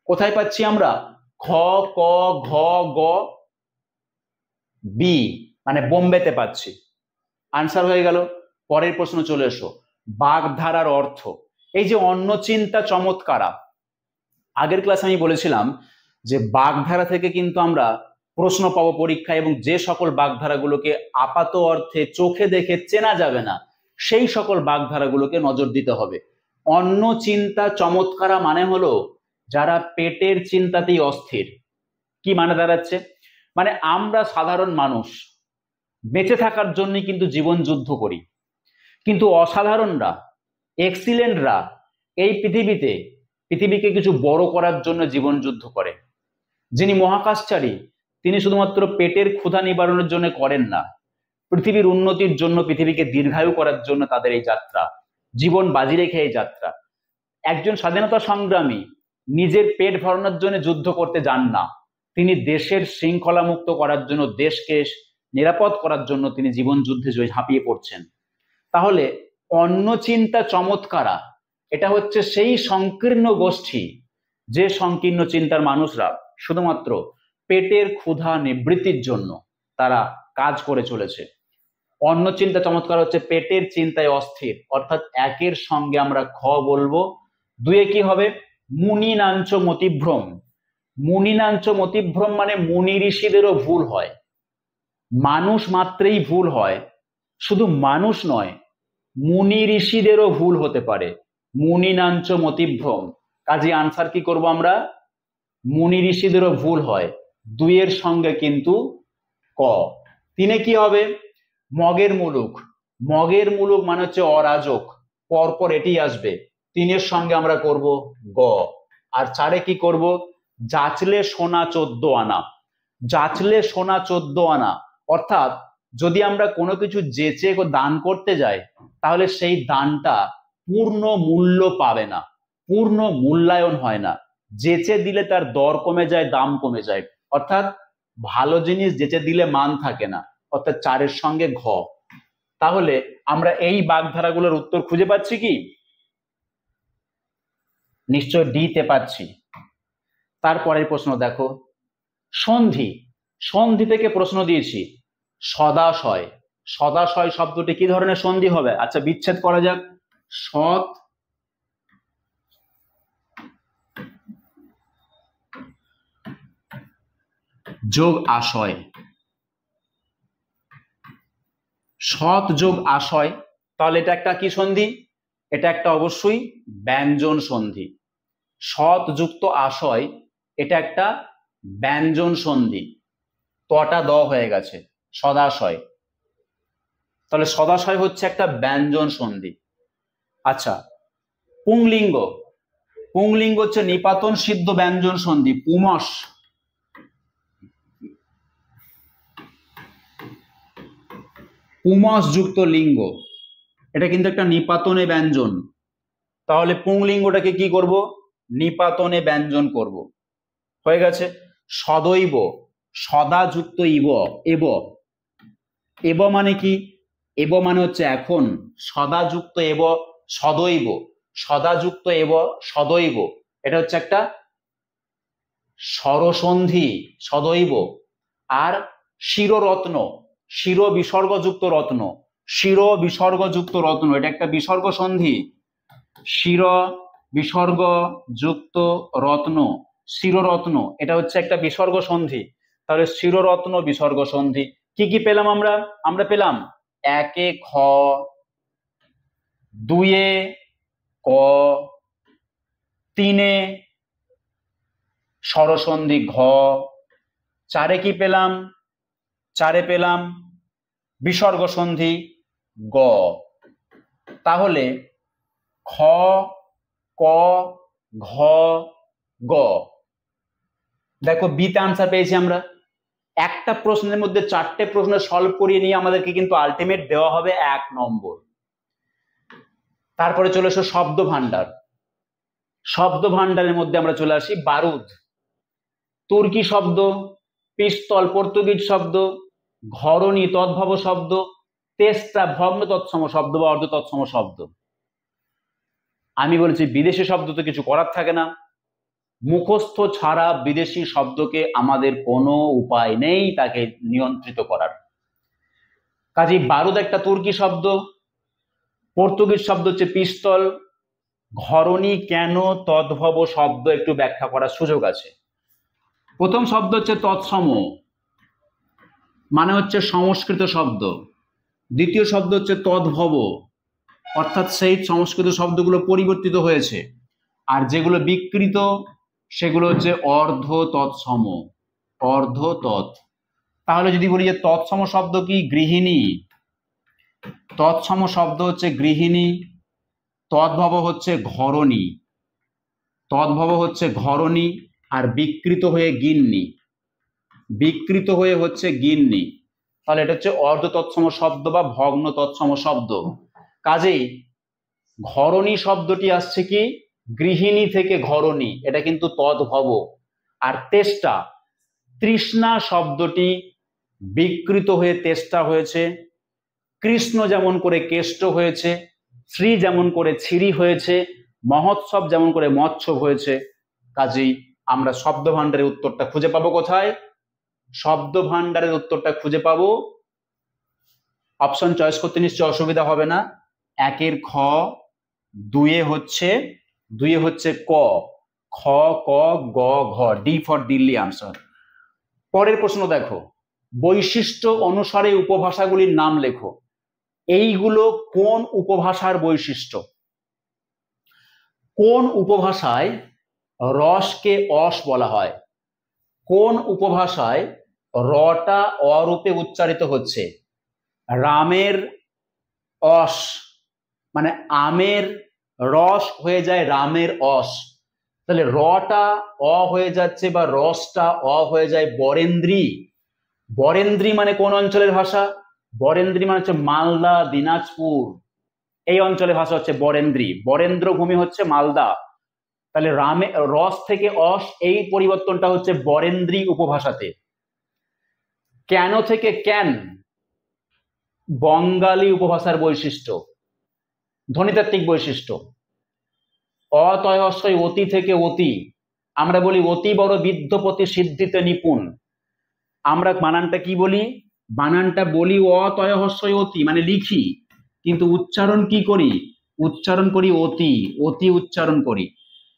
S1: কোথায় পাচ্ছি আমরা? খ, ক, ঘ, গ, বি মানে বোম্বেতে পাচ্ছি। আনসার হয়ে গেল। পরের প্রশ্ন চলে এসো, বাগধারার অর্থ। এই যে অন্যচিন্তা চমৎকারা, আগের ক্লাসে আমি বলেছিলাম যে বাগধারা থেকে কিন্তু আমরা প্রশ্ন পাবো পরীক্ষায়, এবং যে সকল বাগধারাগুলোকে আপাত অর্থে চোখে দেখে চেনা যাবে না, সেই সকল বাগধারাগুলোকে নজর দিতে হবে। অন্যচিন্তা চমৎকারা মানে হলো যারা পেটের চিন্তাতেই অস্থির। কি মানে দাঁড়াচ্ছে? মানে আমরা সাধারণ মানুষ বেঁচে থাকার জন্য কিন্তু জীবন যুদ্ধ করি, কিন্তু অসাধারণরা, এক্সিলেন্টরা এই পৃথিবীকে কিছু বড় করার জন্য জীবন যুদ্ধ করে। যিনি মহাকাশচারী, তিনি শুধুমাত্র পেটের ক্ষুধা নিবারণের জন্য করেন না, পৃথিবীর উন্নতির জন্য, পৃথিবীকে দীর্ঘায়ু করার জন্য তাদের এই যাত্রা, জীবন বাজি রেখে এই যাত্রা। একজন স্বাধীনতা সংগ্রামী নিজের পেট ভরানোর জন্য যুদ্ধ করতে যান না, তিনি দেশের শৃঙ্খলা মুক্ত করার জন্য, দেশকে নিরাপদ করার জন্য তিনি জীবন যুদ্ধে ঝাঁপিয়ে পড়ছেন। তাহলে অন্যচিন্তা চমৎকারা এটা হচ্ছে সেই সংকীর্ণ গোষ্ঠী, যে সংকীর্ণ চিন্তার মানুষরা শুধুমাত্র পেটের ক্ষুধা নিবৃত্তির জন্য তারা কাজ করে চলেছে। অন্যচিন্তা চমৎকার হচ্ছে পেটের চিন্তায় অস্থির, অর্থাৎ একের সঙ্গে আমরা খ বলবো। দুয়ে কি হবে? মুনিনাঞ্চ মতিভ্রম। মুনিনাঞ্চ মতিভ্রম মানে মুনি ঋষিদেরও ভুল হয়, মানুষ মাত্রেই ভুল হয়, শুধু মানুষ নয়, মুনি ঋষিদেরও ভুল হতে পারে। মুনিনাঞ্চ মতিভ্রম, কাজে আনসার কি করব আমরা? মুনি ঋষিদেরও ভুল হয়, দুইয়ের সঙ্গে কিন্তু ক। তিনে কি হবে? মগের মুলুক। মগের মুলুক মানে হচ্ছে অরাজক, পরপর এটি আসবে, তিনের সঙ্গে আমরা করব গ। আর চারে কি করব? যাচলে সোনা 14 আনা। যাচলে সোনা 14 আনা অর্থাৎ যদি আমরা কোনো কিছু যেচে দান করতে যাই, তাহলে সেই দানটা পূর্ণ মূল্য পাবে না, পূর্ণ মূল্যায়ন হয় না। যেচে দিলে তার দর কমে যায়, দাম কমে যায়, অর্থাৎ ভালো জিনিস যেচে দিলে মান থাকে না, অর্থাৎ চারের সঙ্গে ঘ। তাহলে আমরা এই বাগধারাগুলোর উত্তর খুঁজে পাচ্ছি কি? নিশ্চয় ডি তে পাচ্ছি। তারপরের প্রশ্ন দেখো, সন্ধি। সন্ধি থেকে প্রশ্ন দিয়েছি, সদাশয়। সদাশয় শব্দটি কি ধরনের সন্ধি হবে? আচ্ছা বিচ্ছেদ করা যাক। সৎ যোগ আশয়, সৎ যোগ আশয়, তাহলে এটা একটা কি সন্ধি? এটা একটা অবশ্যই ব্যঞ্জন সন্ধি। সৎ যুক্ত আশয়, এটা একটা ব্যঞ্জন সন্ধি, তটা দ হয়ে গেছে, সদাশয়। তাহলে সদাশয় হচ্ছে একটা ব্যঞ্জন সন্ধি। আচ্ছা, পুংলিঙ্গ, পুংলিঙ্গ হচ্ছে নিপাতন সিদ্ধ ব্যঞ্জন সন্ধি, পুমস, পুমস যুক্ত লিঙ্গ, এটা কিন্তু একটা নিপাতনে ব্যঞ্জন। তাহলে পুংলিঙ্গটাকে কি করব? নিপাতনে ব্যঞ্জন করব। হয়ে গেছে। সদৈব, সদা যুক্ত ইব, এব, এব মানে কি? এব মানে হচ্ছে এখন, সদা যুক্ত এব সদৈব, সদা যুক্ত এব সদৈব, এটা হচ্ছে একটা স্বরসন্ধি, সদৈব। আর শিররত্ন, শির বিসর্গযুক্ত রত্ন, শির বিসর্গযুক্ত রত্ন, এটা একটা বিসর্গ সন্ধি, শির বিসর্গ যুক্ত রত্ন, শিররত্ন, এটা হচ্ছে একটা বিসর্গ সন্ধি। তাহলে শিররত্ন বিসর্গ সন্ধি। কি কি পেলাম আমরা? আমরা পেলাম একে খ, দুয়ে ক, তিনে স্বরসন্ধি ঘ, চারে কি পেলাম? চারে পেলাম বিসর্গ সন্ধি গ। তাহলে খ, ক, ঘ, গ। দেখো বিতে আনসার পেয়েছি আমরা। একটা প্রশ্নের মধ্যে চারটে প্রশ্ন সলভ করিয়ে নিয়ে আমাদেরকে কিন্তু আলটিমেট দেওয়া হবে 1 নম্বর। তারপরে চলে এসো শব্দ ভান্ডার। শব্দ ভান্ডারের মধ্যে আমরা চলে আসি বারুদ, তুর্কি শব্দ, পিস্তল পর্তুগিজ শব্দ, ঘরণী তদ্ভব শব্দ, তেস্তা ভগ্ন তৎসম শব্দ বা অর্ধ তৎসম শব্দ। আমি বলেছি বিদেশি শব্দ তো কিছু করার থাকে না, মুখস্থ ছাড়া বিদেশি শব্দকে আমাদের কোনো উপায় নেই তাকে নিয়ন্ত্রিত করার। কাজেই বারুদ একটা তুর্কি শব্দ, পর্তুগিজ শব্দ হচ্ছে পিস্তল, ঘরণী কেন তদ্ভব শব্দ একটু ব্যাখ্যা করার সুযোগ আছে। প্রথম শব্দ হচ্ছে তৎসম, মানে হচ্ছে সংস্কৃত শব্দ। দ্বিতীয় শব্দ হচ্ছে তদ্ভব, অর্থাৎ সেই সংস্কৃত শব্দগুলো পরিবর্তিত হয়েছে। আর যেগুলো বিকৃত সেগুলো হচ্ছে অর্ধ তৎসম, অর্ধ তৎ। তাহলে যদি বলি যে তৎসম শব্দ কি? গৃহিণী, তৎসম শব্দ হচ্ছে গৃহিণী, তদ্ভব হচ্ছে ঘরণী, তদ্ভব হচ্ছে ঘরণী, আর বিকৃত হয়ে গিন্নি, বিকৃত হয়ে হচ্ছে গিন্নি। তাহলে এটা হচ্ছে অর্ধ তৎসম শব্দ বা ভগ্ন তৎসম শব্দ। কাজেই ঘরণী শব্দটি আসছে কি? গৃহিণী থেকে ঘরণী, এটা কিন্তু তদ্ভব। আর তেষ্টা, তৃষ্ণা শব্দটি বিকৃত হয়ে তেষ্টা হয়েছে। কৃষ্ণ যেমন করে কেষ্ট হয়েছে, শ্রী যেমন করে ছিরি হয়েছে, মহোৎসব যেমন করে মৎস্য হয়েছে। কাজেই আমরা শব্দ ভান্ডারের উত্তরটা খুঁজে পাবো কোথায়? শব্দ ভান্ডারের উত্তরটা খুঁজে পাবো, অপশন চয়েস করতে নিশ্চয় অসুবিধা হবে না। একের খ, দুয়ে হচ্ছে ক, খ, ক, গ, ঘ, ডি ফর দিল্লি আনসার। পরের প্রশ্ন দেখো, বৈশিষ্ট্য অনুসারে উপভাষাগুলির নাম লেখো। এইগুলো কোন উপভাষার বৈশিষ্ট্য? কোন উপভাষায় রসকে অস বলা হয়? কোন উপভাষায় রটা অরূপে উচ্চারিত হচ্ছে? রামের অস মানে আমের রস হয়ে যায় রামের অস, তাহলে রটা অ হয়ে যাচ্ছে বা রসটা অ হয়ে যায় বরেন্দ্রী। বরেন্দ্রী মানে কোন অঞ্চলের ভাষা? বরেন্দ্রী মানে হচ্ছে মালদা, দিনাজপুর, এই অঞ্চলের ভাষা হচ্ছে বরেন্দ্রী। বরেন্দ্র ভূমি হচ্ছে মালদা। তাহলে রামে রস থেকে অস, এই পরিবর্তনটা হচ্ছে বরেন্দ্রী উপভাষাতে। কেন থেকে ক্যান বঙ্গালী উপভাষার বৈশিষ্ট্য, ধ্বনিতাত্ত্বিক বৈশিষ্ট্য। অতয়স্বই অতি থেকে অতি, আমরা বলি অতি বড় বিদ্যপতি সিদ্ধিতে নিপুণ। আমরা বানানটা কি বলি? বানানটা বলি অতয়স্বই অতি মানে লিখি, কিন্তু উচ্চারণ কি করি? উচ্চারণ করি অতি, অতি উচ্চারণ করি।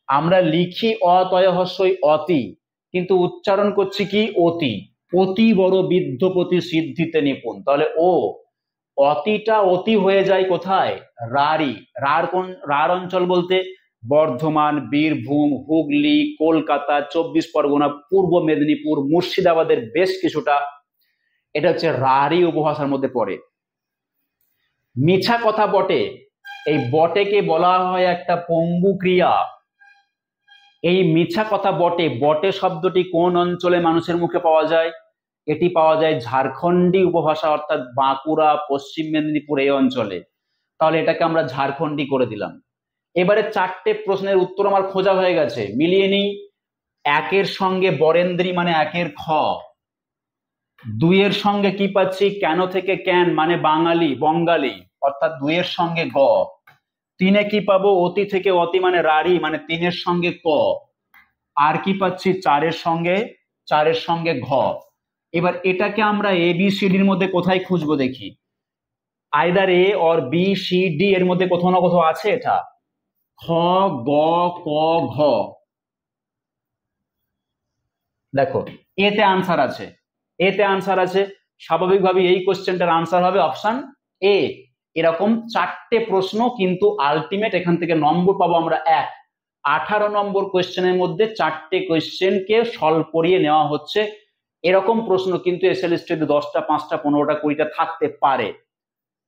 S1: আমরা লিখি অতয়স্বই অতি, কিন্তু উচ্চারণ করছি কি? অতি। অতি বড় বিদ্যপতি সিদ্ধিতে নিপুণ। তাহলে ও অতিটা অতি হয়ে যায় কোথায়? রারি। রার কোন? রার অঞ্চল বলতে বর্ধমান, বীরভূম, হুগলি, কলকাতা, 24 পরগনা, পূর্ব মেদিনীপুর, মুর্শিদাবাদের বেশ কিছুটা। এটা হচ্ছে রাঢ়ী উপভাষার মধ্যে পড়ে। মিছা কথা বটে, এই বটেকে বলা হয় একটা পঙ্গু ক্রিয়া। এই মিছা কথা বটে, বটে শব্দটি কোন অঞ্চলে মানুষের মুখে পাওয়া যায়? এটি পাওয়া যায় ঝাড়খণ্ডী উপভাষা, অর্থাৎ বাঁকুড়া, পশ্চিম মেদিনীপুর এই অঞ্চলে। তাহলে এটাকে আমরা ঝাড়খণ্ডী করে দিলাম। এবারে 4টে প্রশ্নের উত্তর আমার খোঁজা হয়ে গেছে, মিলিয়ে নিই। 1-এর সঙ্গে বরেন্দ্রী মানে 1-এর খ। 2-এর সঙ্গে কি পাচ্ছি? কেন থেকে ক্যান মানে বাঙালি, বঙ্গালী, অর্থাৎ 2-এর সঙ্গে গ। 3-এ কি পাবো? অতি থেকে অতি মানে রাঢ়ী, মানে 3-এর সঙ্গে ক। আর কি পাচ্ছি? 4-এর সঙ্গে ঘ। এবার এটাকে আমরা ABCD-র মধ্যে কোথায় খুঁজবো দেখি। আইদার A অর BCD এর মধ্যে কোথাও না কোথাও আছে এটা। খ, গ, ক, ঘ। দেখো এতে আনসার আছে, এতে আনসার আছে। স্বাভাবিকভাবে এই কোশ্চেনটার আনসার হবে অপশন এ। এরকম 4টে প্রশ্ন, কিন্তু আলটিমেট এখান থেকে নম্বর পাবো আমরা 1। 18 নম্বর কোশ্চেনের মধ্যে 4টে কোশ্চেনকে সলভ করিয়ে নেওয়া হচ্ছে। এরকম প্রশ্ন কিন্তু এসএলএসটিতে 10টা, 5টা, 15টা, 20টা থাকতে পারে,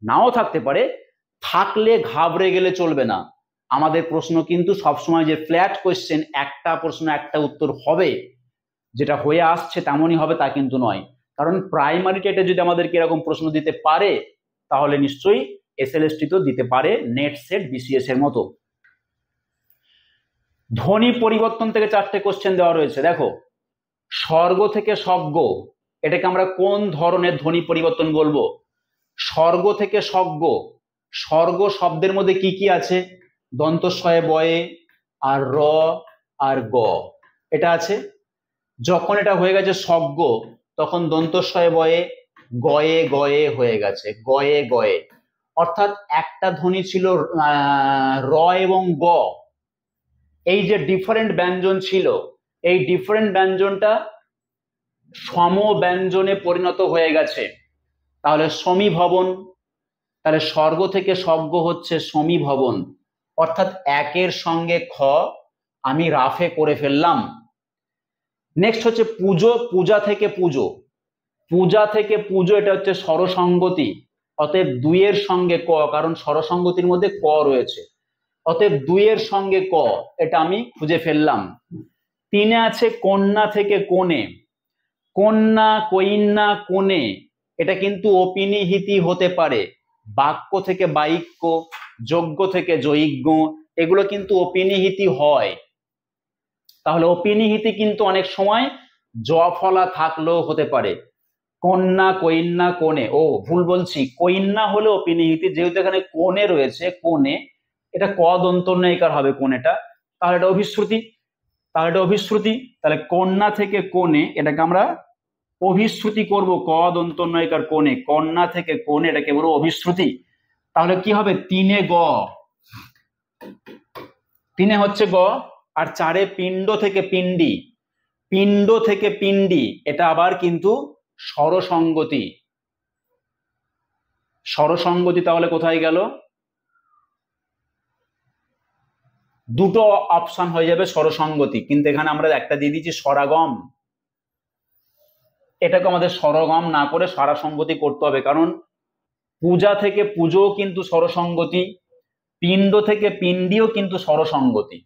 S1: নাও থাকতে পারে। থাকলে ঘাবড়ে গেলে চলবে না। আমাদের প্রশ্ন কিন্তু সবসময় যে ফ্ল্যাট কোশ্চেন, একটা প্রশ্ন একটা উত্তর হবে, যেটা হয়ে আসছে তেমনই হবে তা কিন্তু নয়। কারণ প্রাইমারি টেটে যদি আমাদেরকে এরকম প্রশ্ন দিতে পারে, তাহলে নিশ্চয়ই এসএলএসটি তো দিতে পারে, নেট সেট, বিসিএস এর মতো। ধ্বনি পরিবর্তন থেকে 4টে কোশ্চেন দেওয়া রয়েছে। দেখো, স্বর্গ থেকে সজ্ঞ, এটাকে আমরা কোন ধরনের ধ্বনি পরিবর্তন বলবো? স্বর্গ থেকে সজ্ঞ, স্বর্গ শব্দের মধ্যে কি কি আছে? দন্তস্বয়ে বয়ে, আর র, আর গ, এটা আছে। যখন এটা হয়ে গেছে সজ্ঞ, তখন দন্তস্বয়ে বয়ে গয়ে গয়ে হয়ে গেছে, গয়ে গয়ে। অর্থাৎ একটা ধ্বনি ছিল র এবং গ, এই যে ডিফারেন্ট ব্যঞ্জন ছিল, এই ডিফারেন্ট ব্যঞ্জনটা সম ব্যঞ্জনে পরিণত হয়ে গেছে। তাহলে সমীভবন, তাহলে স্বর্গ থেকে সজ্ঞ হচ্ছে সমীভবন, অর্থাৎ 1-এর সঙ্গে খ আমি রাফে করে ফেললাম। নেক্সট হচ্ছে পুজো, পূজা থেকে পুজো, পূজা থেকে পুজো, এটা হচ্ছে স্বরসঙ্গতি। অতএব 2-এর সঙ্গে ক, কারণ স্বরসঙ্গতির মধ্যে ক রয়েছে, অতএব 2-এর সঙ্গে ক, এটা আমি খুঁজে ফেললাম। 3-এ আছে কন্যা থেকে কোণে, কন্যা, কৈন্যা, কোণে, এটা কিন্তু অপিনিহিতি হতে পারে। বাক্য থেকে বাক্য, যজ্ঞ থেকে যৈজ্ঞ, এগুলো কিন্তু অপিনিহিতি হয়। তাহলে অপিনিহিতি কিন্তু অনেক সময় জ ফলা থাকলেও হতে পারে। কন্যা, কৈন্যা, কোণে, ও ভুল বলছি, কৈন্যা হলে অপিনিহিতি, যেহেতু এখানে কোণে রয়েছে, কোণে, এটা ক দন্ত নয়কার হবে কোণেটা, তাহলে এটা অভিশ্রুতি, তাহলে এটা অভিশ্রুতি। তাহলে কন্যা থেকে কোণে, এটাকে আমরা অভিশ্রুতি করব, ক দন্ত নয়কার কোণে, কন্যা থেকে কোণে, এটাকে বলবো অভিশ্রুতি। তাহলে কি হবে? 3-এ গ, 3-এ হচ্ছে গ। আর 4-এ পিণ্ড থেকে পিণ্ডি, পিণ্ড থেকে পিণ্ডি, এটা আবার কিন্তু স্বরসঙ্গতি, স্বরসঙ্গতি। তাহলে কোথায় গেল? দুটো অপশন হয়ে যাবে স্বরসঙ্গতি, কিন্তু এখানে আমরা একটা দিয়ে দিচ্ছি স্বরাগম। এটাকে আমাদের স্বরগম না করে স্বরসঙ্গতি করতে হবে, কারণ পূজা থেকে পুজো কিন্তু স্বরসঙ্গতি, পিণ্ড থেকে পিণ্ডিও কিন্তু স্বরসঙ্গতি।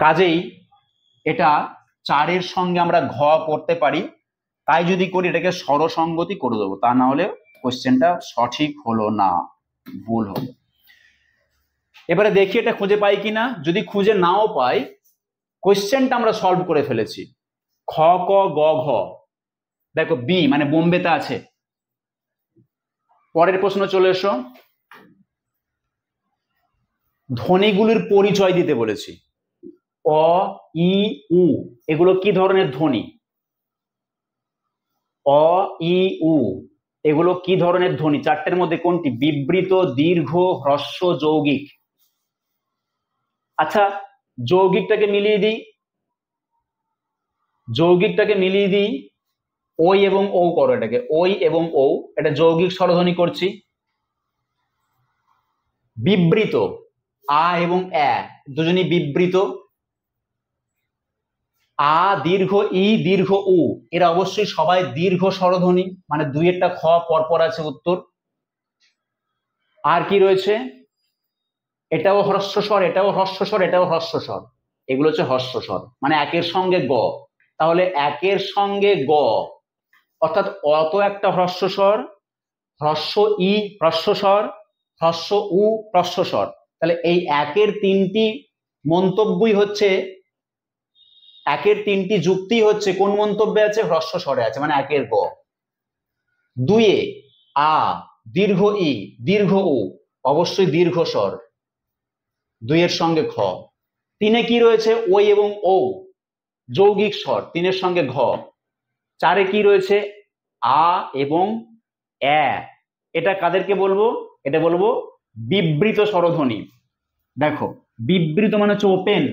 S1: কাজেই এটা 4-এর সঙ্গে আমরা ঘ করতে পারি, তাই যদি করি এটাকে স্বরসঙ্গতি করে দেবো, তা না হলে কোশ্চেনটা সঠিক হলো না, ভুল হলো। এবারে দেখি এটা খুঁজে পাই কিনা। যদি খুঁজে নাও পাই, কোশ্চেনটা আমরা সলভ করে ফেলেছি। খ, ক, গ, ঘ, দেখো বি মানে বোম্বেতে আছে। পরের প্রশ্ন চলে এসো, ধ্বনিগুলির পরিচয় দিতে বলেছি। অ, ই, উ, এগুলো কি ধরনের ধ্বনি? অ, ই, উ, এগুলো কি ধরনের ধ্বনি? 4টের মধ্যে কোনটি? বিবৃত, দীর্ঘ, হ্রস্ব, যৌগিক। আচ্ছা, যৌগিকটাকে মিলিয়ে দিই, যৌগিকটাকে মিলিয়ে দিই। ওই এবং ও করো, এটাকে ওই এবং ও, এটা যৌগিক স্বরধ্বনি করছি। বিবৃত, আ এবং এ দুজনই বিবৃত। আ দীর্ঘ ই দীর্ঘ উ, এরা অবশ্যই সবাই দীর্ঘ স্বরধ্বনি, মানে দুইয়েরটা খ পরপর আছে উত্তর। আর কি রয়েছে, এটাও হ্রস্বস্বর, এটাও হ্রস্বস্বর, এটাও হ্রস্বস্বর, এগুলো হচ্ছে হ্রস্বস্বর, মানে একের সঙ্গে গ। তাহলে একের সঙ্গে গ অর্থাৎ অত একটা হ্রস্বস্বর, হ্রস্ব ই হ্রস্বস্বর, হ্রস্ব উ হ্রস্বস্বর। তাহলে এই একের তিনটি মন্তব্যই হচ্ছে, একের তিনটি যুক্তি হচ্ছে কোন মন্তব্যে আছে, হ্রস্বস্বরে আছে, মানে একের গ। দুইয়ে আ দীর্ঘ ই দীর্ঘ উ, অবশ্যই দীর্ঘ স্বর, দুইয়ের সঙ্গে খ। তিনে কি রয়েছে, ওই এবং ও যৌগিক স্বর, তিনের সঙ্গে ঘ। চারে কি রয়েছে, আ এবং এ, এটা কাদেরকে বলবো, এটা বলবো বিবৃত স্বরধ্বনি। দেখো বিবৃত মানে হচ্ছে ওপেন,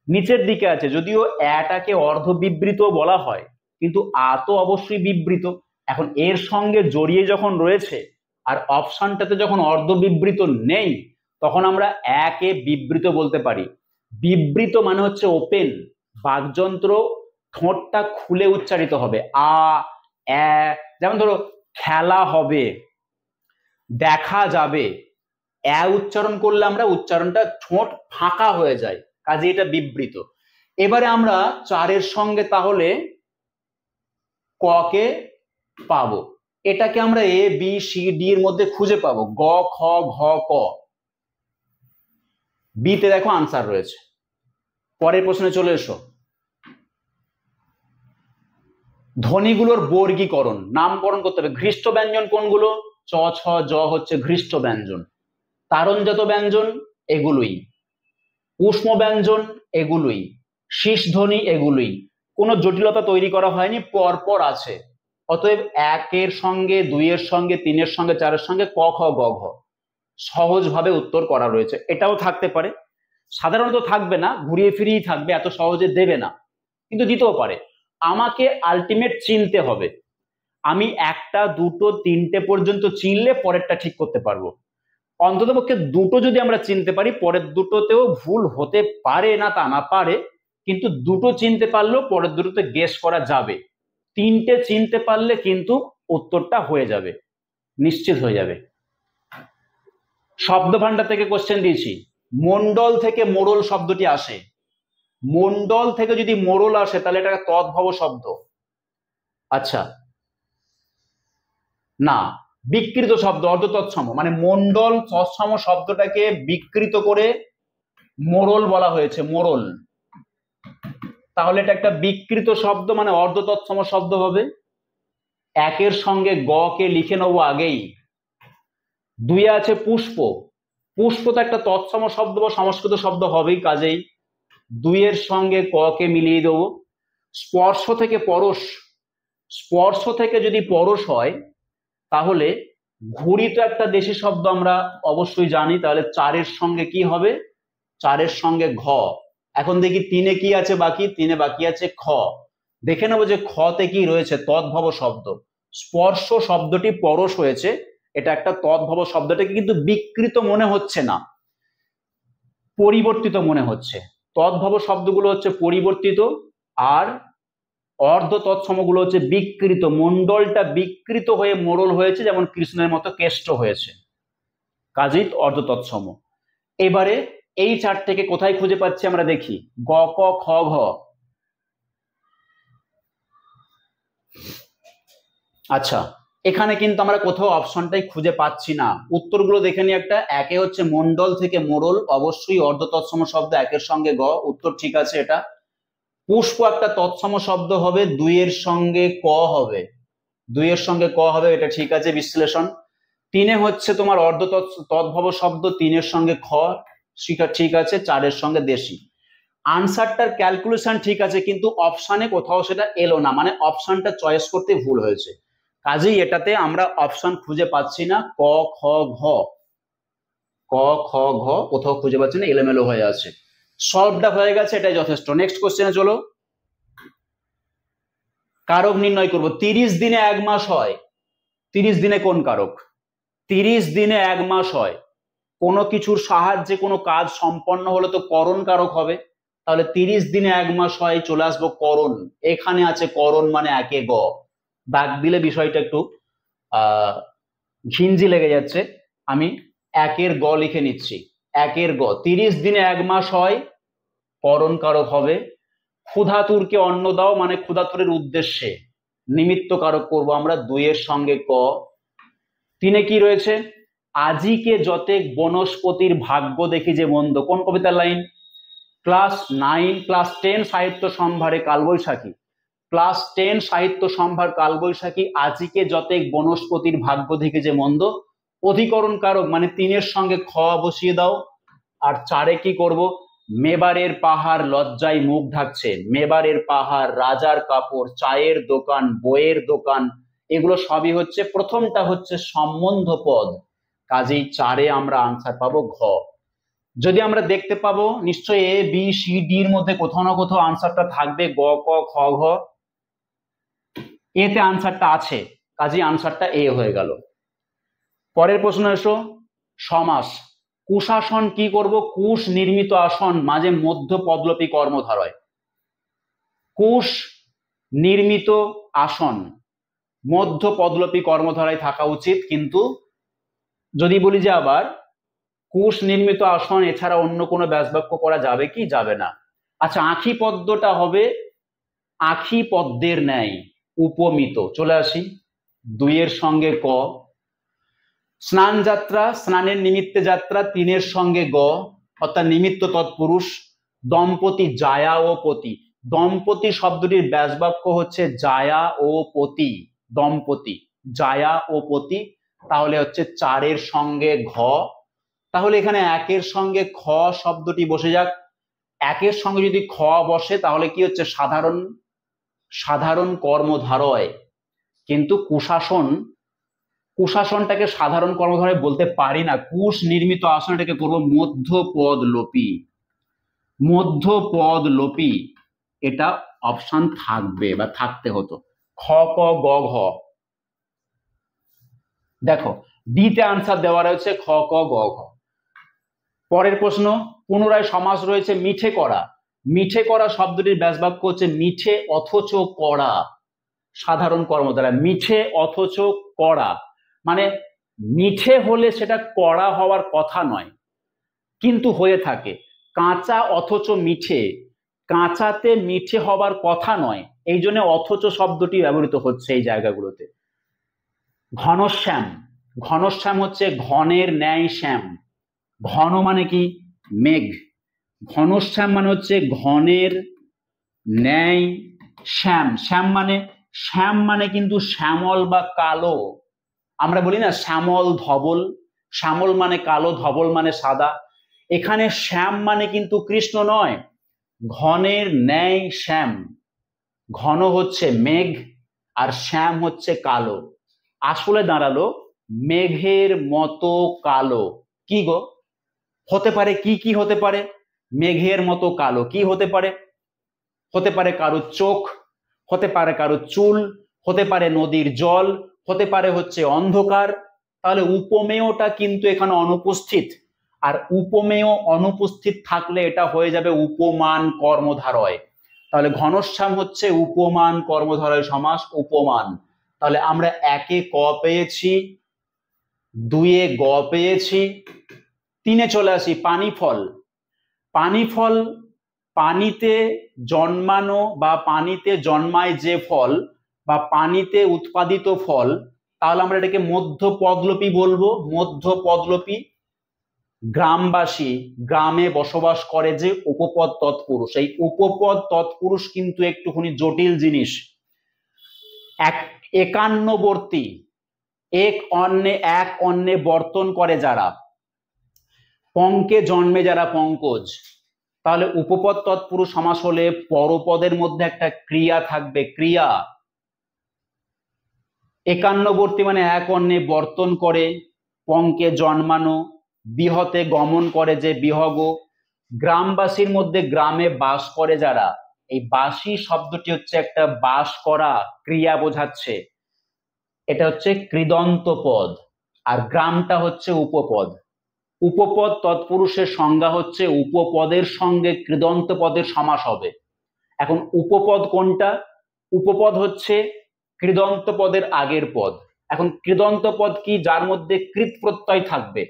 S1: নিচের দিকে আছে, যদিও এটাকে অর্ধ বিবৃত বলা হয়, কিন্তু আ তো অবশ্যই বিবৃত। এখন এর সঙ্গে জড়িয়ে যখন রয়েছে আর অপশনটাতে যখন অর্ধ বিবৃত নেই, তখন আমরা একে বিবৃত বলতে পারি। বিবৃত মানে হচ্ছে ওপেন, বাকযন্ত্র ঠোঁটটা খুলে উচ্চারিত হবে, আ এ, যেমন ধরো খেলা হবে, দেখা যাবে, এ উচ্চারণ করলে আমরা উচ্চারণটা ঠোঁট ফাঁকা হয়ে যায়, কাজে এটা বিবৃত। এবারে আমরা চারের সঙ্গে তাহলে ক কে পাবো, এটাকে আমরা এ বি সি ডি এর মধ্যে খুঁজে পাবো, গ খ ঘ ক। বিতে দেখো আনসার রয়েছে। পরের প্রশ্নে চলে এসো, ধ্বনিগুলোর বর্গীকরণ, নামকরণ করতে হবে। ঘৃষ্ট ব্যঞ্জন কোনগুলো, চ ছ জ হচ্ছে ঘৃষ্ট ব্যঞ্জন, তারণজাত ব্যঞ্জন এগুলোই, উষ্ম ব্যঞ্জন এগুলোই, শীষ ধ্বনি এগুলোই, কোনো জটিলতা তৈরি করা হয়নি, পরপর আছে। অতএব একের সঙ্গে দুইয়ের সঙ্গে তিনের সঙ্গে চারের সঙ্গে ক খ গ ঘ সহজভাবে উত্তর করা রয়েছে। এটাও থাকতে পারে, সাধারণত থাকবে না, ঘুরিয়ে ফিরিয়ে থাকবে, এত সহজে দেবে না, কিন্তু দিতেও পারে। আমাকে আলটিমেট চিনতে হবে, আমি একটা দুটো তিনটে পর্যন্ত চিনলে পরেরটা ঠিক করতে পারবো। অন্ততপক্ষে দুটো যদি আমরা চিনতে পারি, পরের দুটোতেও ভুল হতে পারে না তা না, পারে, কিন্তু দুটো চিনতে পারলেও পরের দুটোতে গেস করা যাবে। তিনটে চিনতে পারলে কিন্তু উত্তরটা হয়ে যাবে, নিশ্চিত হয়ে যাবে। শব্দ ভান্ডার থেকে কোশ্চেন দিয়েছি, মন্ডল থেকে মোড়ল শব্দটি আসে, মন্ডল থেকে যদি মোড়ল আসে তাহলে এটা তদ্ভব শব্দ। আচ্ছা না, বিকৃত শব্দ, অর্ধ তৎসম, মানে মন্ডল তৎসম শব্দটাকে বিকৃত করে মোড়ল বলা হয়েছে, মোড়ল। তাহলে এটা একটা বিকৃত শব্দ, মানে অর্ধ তৎসম শব্দ হবে। একের সঙ্গে গ কে লিখে নেবো আগেই। দুইয়ে আছে পুষ্প, পুষ্প তো একটা তৎসম শব্দ বা সংস্কৃত শব্দ হবেই, কাজেই দুইয়ের সঙ্গে ক কে মিলিয়ে দেবো। স্পর্শ থেকে পরশ, স্পর্শ থেকে যদি পরশ হয় তাহলে ঘুড়ি তো একটা দেশি শব্দ আমরা অবশ্যই জানি, তাহলে চারের সঙ্গে কি হবে, চারের সঙ্গে ঘ। এখন দেখি তিনে কি আছে বাকি, তিনে বাকি আছে খ। দেখে নেবো যে খতে কি রয়েছে, তদ্ভব শব্দ। স্পর্শ শব্দটি পরশ হয়েছে, এটা একটা তদ্ভব, শব্দটাকে কিন্তু বিকৃত মনে হচ্ছে না, পরিবর্তিত মনে হচ্ছে। তদ্ভব শব্দগুলো হচ্ছে পরিবর্তিত, আর অর্ধ তৎসমগুলো হচ্ছে বিকৃত, মন্ডলটা বিকৃত হয়ে মোড়ল হয়েছে, যেমন কৃষ্ণের মতো কেষ্ট হয়েছে, কাজেই অর্ধ তৎসম। এবারে এই চার থেকে কোথায় খুঁজে পাচ্ছি আমরা দেখি, গ ক খ ঘ। আচ্ছা এখানে কিন্তু আমরা কোথাও অপশনটাই খুঁজে পাচ্ছি না, উত্তরগুলো দেখে নি একটা। একে হচ্ছে মন্ডল থেকে মোড়ল, অবশ্যই অর্ধ তৎসম শব্দ, একের সঙ্গে গ, উত্তর ঠিক আছে এটা। পুষ্প একটা তৎসম শব্দ হবে, দুইয়ের সঙ্গে ক হবে, দুইয়ের সঙ্গে ক হবে, এটা ঠিক আছে বিশ্লেষণ। তিনে হচ্ছে তোমার অর্ধ তদ্ভব শব্দ, তিনের সঙ্গে খ, ঠিক আছে, চারের সঙ্গে দেশি। আনসারটার ক্যালকুলেশন ঠিক আছে, কিন্তু অপশানে কোথাও সেটা এলো না, মানে অপশনটা চয়েস করতে ভুল হয়েছে, কাজেই এটাতে আমরা অপশন খুঁজে পাচ্ছি না। ক খ ঘ, ক খ ঘ কোথাও খুঁজে পাচ্ছি না, এলোমেলো হয়ে আছে। সলভটা হয়ে গেছে, এটাই যথেষ্ট। নেক্সট কোশ্চেনে চলো, কারক নির্ণয় করব। 30 দিনে 1 মাস হয়, 30 দিনে কোন কারক, 30 দিনে 1 মাস হয় কোনো কিছুর সাহায্যে কোনো কাজ সম্পন্ন হলে তো করণ কারক হবে, তাহলে 30 দিনে 1 মাস হয়, চলে আসবো করণ। এখানে আছে করণ মানে একে গ, দাগ দিলে বিষয়টা একটু ঘিঞ্জি লেগে যাচ্ছে, আমি একের গ লিখে নিচ্ছি। একের গ, 30 দিনে 1 মাস হয়, করণ কারক হবে। ক্ষুধাতুরকে অন্ন দাও মানে ক্ষুধাতুরের উদ্দেশ্যে, নিমিত্ত কারক করবো আমরা, 2 এর সঙ্গে ক। 3 কি রয়েছে, আজিকে যতেক বনস্পতির ভাগ্য দেখি যে মন্দ। কোন কবিতার লাইন? ক্লাস 9 ক্লাস 10 সাহিত্য সম্ভারে কালবৈশাখী, ক্লাস 10 সাহিত্য সম্ভার কালবৈশাখী, আজিকে যতেক বনস্পতির ভাগ্য দেখি যে মন্দ। অধিকরণ কারক মানে 3 এর সঙ্গে খ বসিয়ে দাও। আর 4 কি করব, মেবারের পাহাড় লজ্জায় মুখ ঢাকছে, মেবারের পাহাড়, রাজার কাপড়, চায়ের দোকান, বইয়ের দোকান, এগুলো সবই হচ্ছে, প্রথমটা হচ্ছে সম্বন্ধ পদ, কাজেই 4 আমরা আনসার পাবো ঘ। যদি আমরা দেখতে পাবো নিশ্চয়ই এ বি সি ডি এর মধ্যে কোথাও না কোথাও আনসারটা থাকবে, গ ক খ ঘ, এতে আনসারটা আছে, কাজেই আনসারটা এ হয়ে গেল। পরের প্রশ্ন এসো, সমাস। কুশাসন কি করব, কুশ নির্মিত আসন মাঝে মধ্য পদলোপী কর্মধারয়। কুশ নির্মিত আসন মধ্য পদলোপী কর্মধারায় থাকা উচিত, কিন্তু যদি বলি যে আবার কুশ নির্মিত আসন এছাড়া অন্য কোনো ব্যাসবাক্য করা যাবে কি, যাবে না। আচ্ছা, আখি পদ্মটা হবে আখি পদ্মের ন্যায় উপমিত, চলে আসি 2 এর সঙ্গে ক। স্নান যাত্রা, স্নানের নিমিত্তে যাত্রা, 3 এর সঙ্গে গ, অর্থাৎ নিমিত্ত তৎপুরুষ। দম্পতি, জায়া ও পতি, দম্পতি শব্দটির ব্যাসবাক্য হচ্ছে জায়া ও পতি, দম্পতি, জায়া ও পতি, তাহলে হচ্ছে 4 এর সঙ্গে ঘ। তাহলে এখানে 1 এর সঙ্গে খ শব্দটি বসে যাক। 1 এর সঙ্গে যদি খ বসে তাহলে কি হচ্ছে, সাধারণ, সাধারণ কর্মধারয়। কিন্তু কুশাসন, কুশাসনটাকে সাধারণ কর্মধারয় বলতে পারি না, কুশ নির্মিত আসন এটাকে করবো মধ্যপদ লোপী, মধ্যপদ লোপী, এটা অপশন থাকবে বা থাকতে হতো। খ ক গ ঘ, দেখো ডিতে আনসার দেওয়া রয়েছে খ ক গ ঘ। পরের প্রশ্ন, পুনরায় সমাস রয়েছে মিঠে করা। মিঠে করা শব্দটির ব্যাসবাক্য হচ্ছে মিঠে অথচ করা, সাধারণ কর্মধারা, মিঠে অথচ করা, মানে মিঠে হলে সেটা কড়া হওয়ার কথা নয়, কিন্তু হয়ে থাকে। কাঁচা অথচ মিঠে, কাঁচাতে মিঠে হবার কথা নয়, এই জন্য অথচ শব্দটি ব্যবহৃত হচ্ছে এই জায়গাগুলোতে। ঘনশ্যাম, ঘনশ্যাম হচ্ছে ঘনের ন্যায় শ্যাম, ঘন মানে কি, মেঘ, ঘনশ্যাম মানে হচ্ছে ঘনের ন্যায় শ্যাম, শ্যাম মানে, শ্যাম মানে কিন্তু শ্যামল বা কালো, আমরা বলি না শ্যামল ধবল, শ্যামল মানে কালো, ধবল মানে সাদা, এখানে শ্যাম মানে কিন্তু কৃষ্ণ নয়, ঘনের ন্যায় শ্যাম, ঘন হচ্ছে মেঘ আর শ্যাম হচ্ছে কালো, আসলে দাঁড়ালো মেঘের মতো কালো। কি গো, হতে পারে কি, কি হতে পারে, মেঘের মতো কালো কি হতে পারে, হতে পারে কারো চোখ, হতে পারে কারো চুল, হতে পারে নদীর জল, হতে পারে হচ্ছে অন্ধকার, তাহলে উপমেয়টা কিন্তু এখানে অনুপস্থিত, আর উপমেয় অনুপস্থিত থাকলে এটা হয়ে যাবে উপমান কর্মধারয়, তাহলে ঘনশ্যাম হচ্ছে উপমান কর্মধারয় সমাস, উপমান। তাহলে আমরা 1 এ ক পেয়েছি, 2 এ গ পেয়েছি, 3 এ চলে আসি পানি ফল। পানি ফল, পানিতে জন্মানো বা পানিতে জন্মায় যে ফল বা পানিতে উৎপাদিত ফল, তাহলে আমরা এটাকে মধ্য পদলোপী বলবো, মধ্য পদলোপী। গ্রামবাসী, গ্রামে বসবাস করে যে উপপদ তৎপুরুষ, এই উপপদ তৎপুরুষ কিন্তু একটুখানি জটিল জিনিস। একান্নবর্তী, এক অন্যে বর্তন করে যারা, পঙ্কে জন্মে যারা পঙ্কজ, তাহলে উপপদ তৎপুরুষ সমাস হলে পরপদের মধ্যে একটা ক্রিয়া থাকবে, ক্রিয়া। একান্নবর্তী মানে এক অন্যে বর্তন করে, পঙ্কে জন্মানো, বিহতে গমন করে যে বিহগ, গ্রামবাসীর মধ্যে গ্রামে বাস করে যারা, এই বাসী শব্দটি হচ্ছে একটা বাস করা ক্রিয়া বোঝাচ্ছে, এটা হচ্ছে কৃদন্ত পদ, আর গ্রামটা হচ্ছে উপপদ। উপপদ তৎপুরুষের সংজ্ঞা হচ্ছে উপপদের সঙ্গে কৃদন্ত পদের সমাস হবে। এখন উপপদ কোনটা? উপপদ হচ্ছে কৃদন্ত পদের আগের পদ। এখন কৃদন্ত পদ কি? যার মধ্যে কৃত প্রত্যয় থাকবে।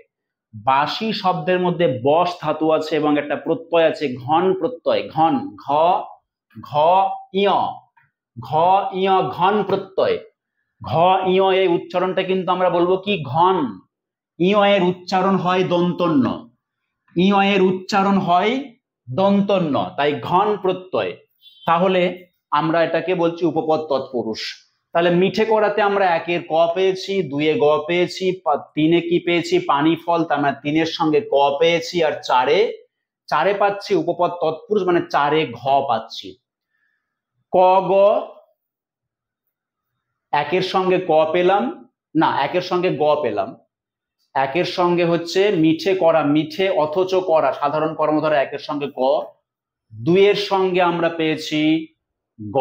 S1: বাসি শব্দের মধ্যে বস ধাতু আছে এবং একটা প্রত্যয় আছে ঘন প্রত্যয়, ঘন, ঘ ঘ ইয়, ঘ ইয়, ঘন প্রত্যয়। ঘ ইয় এই উচ্চারণটা কিন্তু আমরা বলবো কি? ঘন। ইয় এর উচ্চারণ হয় দন্তন্য, ইয় এর উচ্চারণ হয় দন্তন্য, তাই ঘন প্রত্যয়। তাহলে আমরা এটাকে বলছি উপপদ তৎপুরুষ। তাহলে মিঠে করাতে আমরা একের ক পেয়েছি, দুয়ে গ পেয়েছি, তিনে কি পেয়েছি? পানি ফল, তার মানে তিনের সঙ্গে ক পেয়েছি, আর চারে পাচ্ছি উপপদ তৎপুরুষ, মানে চারে ঘ পাচ্ছি। ক গ একের সঙ্গে ক পেলাম না, একের সঙ্গে গ পেলাম। একের সঙ্গে হচ্ছে মিঠে করা, মিঠে অথচ করা, সাধারণ কর্মধারা একের সঙ্গে ক। দুইয়ের সঙ্গে আমরা পেয়েছি গ,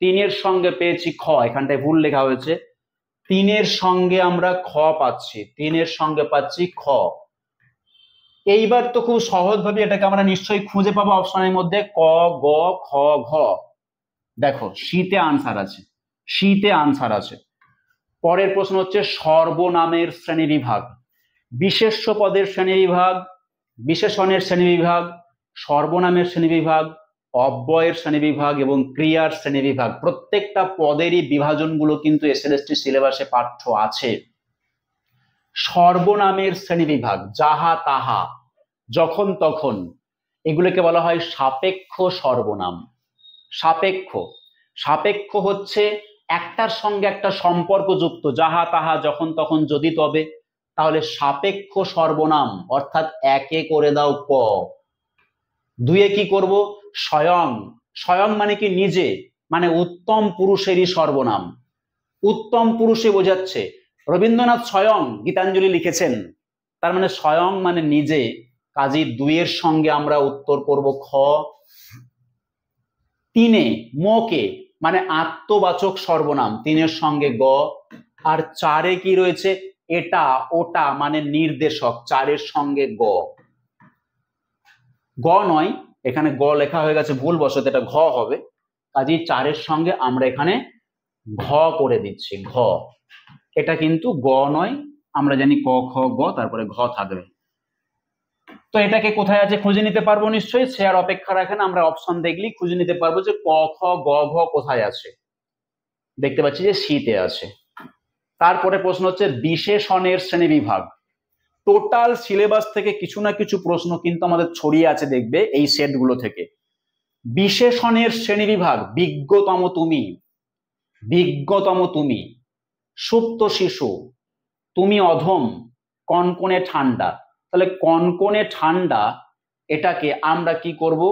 S1: তিনের সঙ্গে পেয়েছি খ, এখানটায় ভুল লেখা হয়েছে। তিনের সঙ্গে আমরা খ পাচ্ছি, তিনের সঙ্গে পাচ্ছি খ। এইবার তো খুব সহজভাবে এটাকে আমরা নিশ্চয়ই খুঁজে পাবো অপশনের মধ্যে ক গ খ ঘ। দেখো শীতে আনসার আছে, শীতে আনসার আছে। পরের প্রশ্ন হচ্ছে সর্বনামের শ্রেণীবিভাগ। বিশেষ্য পদের শ্রেণীবিভাগ, বিশেষণের শ্রেণীবিভাগ, সর্বনামের শ্রেণীবিভাগ, অব্যয়ের শ্রেণীবিভাগ এবং ক্রিয়ার শ্রেণীবিভাগ। প্রত্যেকটা পদেরই বিভাজনগুলো কিন্তু এসএলএসটি সিলেবাসে পাঠ্য আছে। সর্বনামের শ্রেণীবিভাগ, যাহা তাহা, যখন তখন, এগুলোকে বলা হয় সাপেক্ষ সর্বনাম। সাপেক্ষ, সাপেক্ষ হচ্ছে একটার সঙ্গে একটা সম্পর্কযুক্ত, যাহা তাহা, যখন তখন, যদি তবে। তাহলে সাপেক্ষ সর্বনাম অর্থাৎ একে করে দাও ক, দুয়ে কি করব? স্বয়ং। স্বয়ং মানে কি? নিজে, মানে উত্তম পুরুষেরই সর্বনাম। উত্তম পুরুষে বোঝাচ্ছে রবীন্দ্রনাথ স্বয়ং গীতাঞ্জলি লিখেছেন, তার মানে স্বয়ং মানে নিজে। কাজী দুইয়ের সঙ্গে আমরা উত্তর করব খ। তিনে মোকে মানে আত্মবাচক সর্বনাম, তিনের সঙ্গে গ। আর চারে কি রয়েছে? এটা ওটা মানে নির্দেশক, চারের সঙ্গে গ। গ নয়, এখানে গ লেখা হয়ে গেছে ভুলবশত, এটা ঘ হবে। কাজেই চারের সঙ্গে আমরা এখানে ঘ করে দিচ্ছি, ঘ। এটা কিন্তু গ নয়, আমরা জানি ক খ গ, তারপরে ঘ থাকবে। তো এটাকে কোথায় আছে খুঁজে নিতে পারবো নিশ্চয়ই, সে আর অপেক্ষা রাখেন, আমরা অপশন দেখলেই খুঁজে নিতে পারবো যে ক খ গ ঘ কোথায় আছে। দেখতে পাচ্ছি যে শীতে আছে। তারপরে প্রশ্ন হচ্ছে বিশেষণের শ্রেণীবিভাগ। টোটাল সিলেবাস থেকে কিছু না কিছু প্রশ্ন কিন্তু আমাদের ছড়িয়ে আছে, দেখবে এই সেটগুলো থেকে। বিশেষণের শ্রেণীবিভাগ, বিজ্ঞতম তুমি, বিজ্ঞতম তুমি, সুপ্ত শিশু, তুমি অধম, কনকনে ঠান্ডা। তাহলে কনকনে ঠান্ডা এটাকে আমরা কি করব?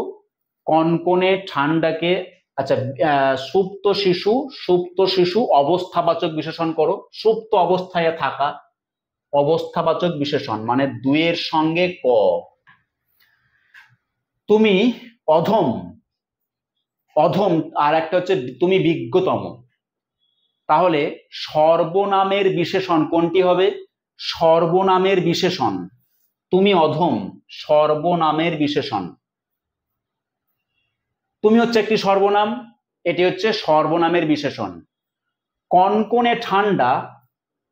S1: কনকনে ঠান্ডাকে, আচ্ছা সুপ্ত শিশু, সুপ্ত শিশু অবস্থাবাচক বিশেষণ করো, সুপ্ত অবস্থায় থাকা, অবস্থাবাচক বিশেষণ মানে দুইয়ের সঙ্গে ক। তুমি অধম, অধম, আর একটা হচ্ছে তুমি বিজ্ঞতম। তাহলে সর্বনামের বিশেষণ কোনটি হবে? সর্বনামের বিশেষণ, তুমি অধম সর্বনামের বিশেষণ। তুমি হচ্ছে একটি সর্বনাম, এটি হচ্ছে সর্বনামের বিশেষণ। কনকনে ঠান্ডা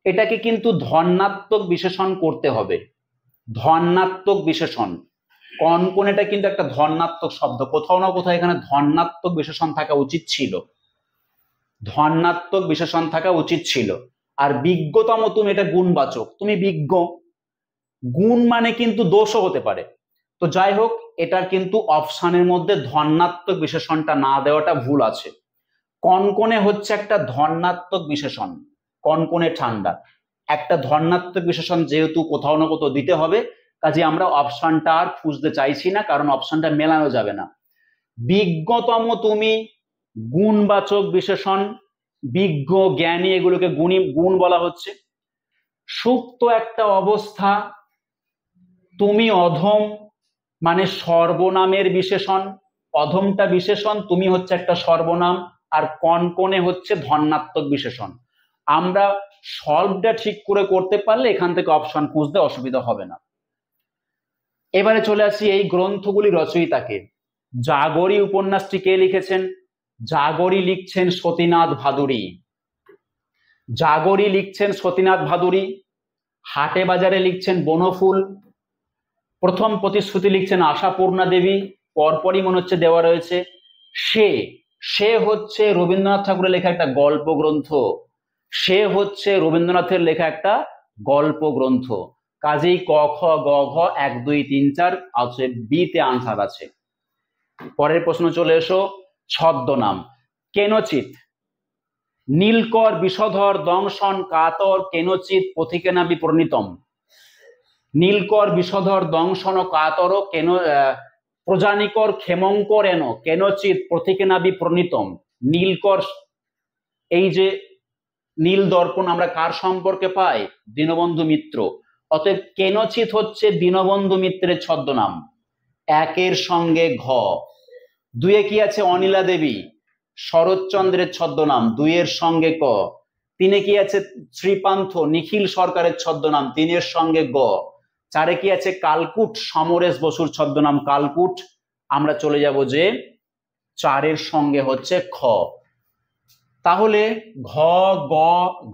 S1: এটাকে কিন্তু ধন্যাত্মক বিশেষণ করতে হবে, ধন্যাত্মক বিশেষণ। কনকনেটা কিন্তু একটা ধন্যাত্মক শব্দ, কোথাও না কোথাও এখানে ধন্যাত্মক বিশেষণ থাকা উচিত ছিল, ধন্যাত্মক বিশেষণ থাকা উচিত ছিল। আর বিজ্ঞতম তুমি, এটা গুণবাচক, তুমি বিজ্ঞ, গুণ মানে কিন্তু দোষও হতে পারে। তো যাই হোক, এটার কিন্তু অপশনের মধ্যে ধন্যাত্মক বিশেষণটা না দেওয়াটা ভুল আছে। কনকনে হচ্ছে একটা ধন্যাত্মক বিশেষণ, কনকনে ঠান্ডা একটা ধন্যাত্মক বিশেষণ, যেহেতু কোথাও না কোথাও দিতে হবে, কাজে আমরা অপশনটা আর খুঁজতে চাইছি না, কারণ অপশনটা মেলানো যাবে না। বিজ্ঞতম তুমি গুণবাচক বিশেষণ, বিজ্ঞ জ্ঞানী এগুলোকে গুণী, গুণ বলা হচ্ছে। সুপ্ত একটা অবস্থা, তুমি অধম মানে সর্বনামের বিশেষণ, অধমটা বিশেষণ, তুমি হচ্ছে একটা সর্বনাম, আর কনকনে হচ্ছে ধন্যাত্মক বিশেষণ। আমরা সলভটা ঠিক করে করতে পারলে এখান থেকে অপশন খুঁজতে অসুবিধা হবে না। এবারে চলে আসি এই গ্রন্থগুলি রচয়িতাকে। জাগরি উপন্যাসটি কে লিখেছেন? জাগরি লিখছেন সতীনাথ ভাদুড়ী। জাগরি লিখছেন সতীনাথ ভাদুড়ী। হাটে বাজারে লিখছেন বনফুল। প্রথম প্রতিশ্রুতি লিখছেন আশাপূর্ণা দেবী। পরপরই মনে হচ্ছে দেওয়া রয়েছে। সে হচ্ছে রবীন্দ্রনাথ ঠাকুরের লেখা একটা গল্প গ্রন্থ। সে হচ্ছে রবীন্দ্রনাথের লেখা একটা গল্প গ্রন্থ। কাজেই ক খ গ ঘ 1 2 3 4 আছে, বিতে আনসার আছে। পরের প্রশ্ন চলে এসো, ছদ্মনাম। কেনচিত, নীলকর বিষধর দংশন কাতর কেনচিত পথিকেনাবি প্রণীতম। নীলকর বিষধর দংশন কাতর কেন প্রজানিকর ক্ষেমঙ্কর এন কেনচিত পথিকেনাবি প্রণীতম। নীলকর, এই যে নীল দর্পণ আমরা কার সম্পর্কে পাই? দীনবন্ধু মিত্র। অতএব কেনচিত হচ্ছে দীনবন্ধু মিত্রের ছদ্মনাম। 1 এর সঙ্গে ঘ। 2 এ কি আছে? অনিলা দেবী, শরৎচন্দ্রের ছদ্মনাম, 2 এর সঙ্গে ক। 3 এ কি আছে? শ্রীপান্থ, নিখিল সরকারের ছদ্মনাম, 3 এর সঙ্গে গ। 4 এ কি আছে? কালকুট, সমরেশ বসুর ছদ্মনাম কালকুট। আমরা চলে যাব যে 4 এর সঙ্গে হচ্ছে খ। তাহলে ঘ গ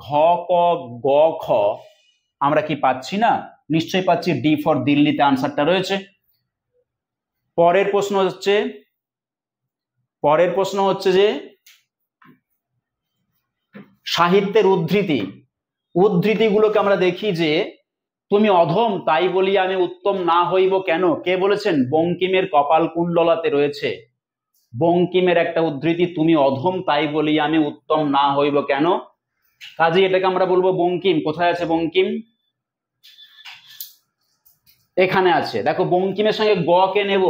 S1: ঘ ক গ খ আমরা কি পাচ্ছি না? নিশ্চয়ই পাচ্ছি। ডি ফর দিল্লিতে আনসারটা রয়েছে। পরের প্রশ্ন হচ্ছে যে সাহিত্যের উদ্ধৃতিগুলোকে আমরা দেখি যে তুমি অধম তাই বলি আমি উত্তম না হইব কেন, কে বলেছেন? বঙ্কিমের কপাল কুণ্ডলাতে রয়েছে। বঙ্কিমের একটা উদ্ধৃতি, তুমি অধম তাই বলি আমি উত্তম না হইব কেন। কাজে এটাকে আমরা বলবো বঙ্কিম। কোথায় আছে বঙ্কিম? এখানে আছে। দেখো বঙ্কিমের সঙ্গে গ কে নেব,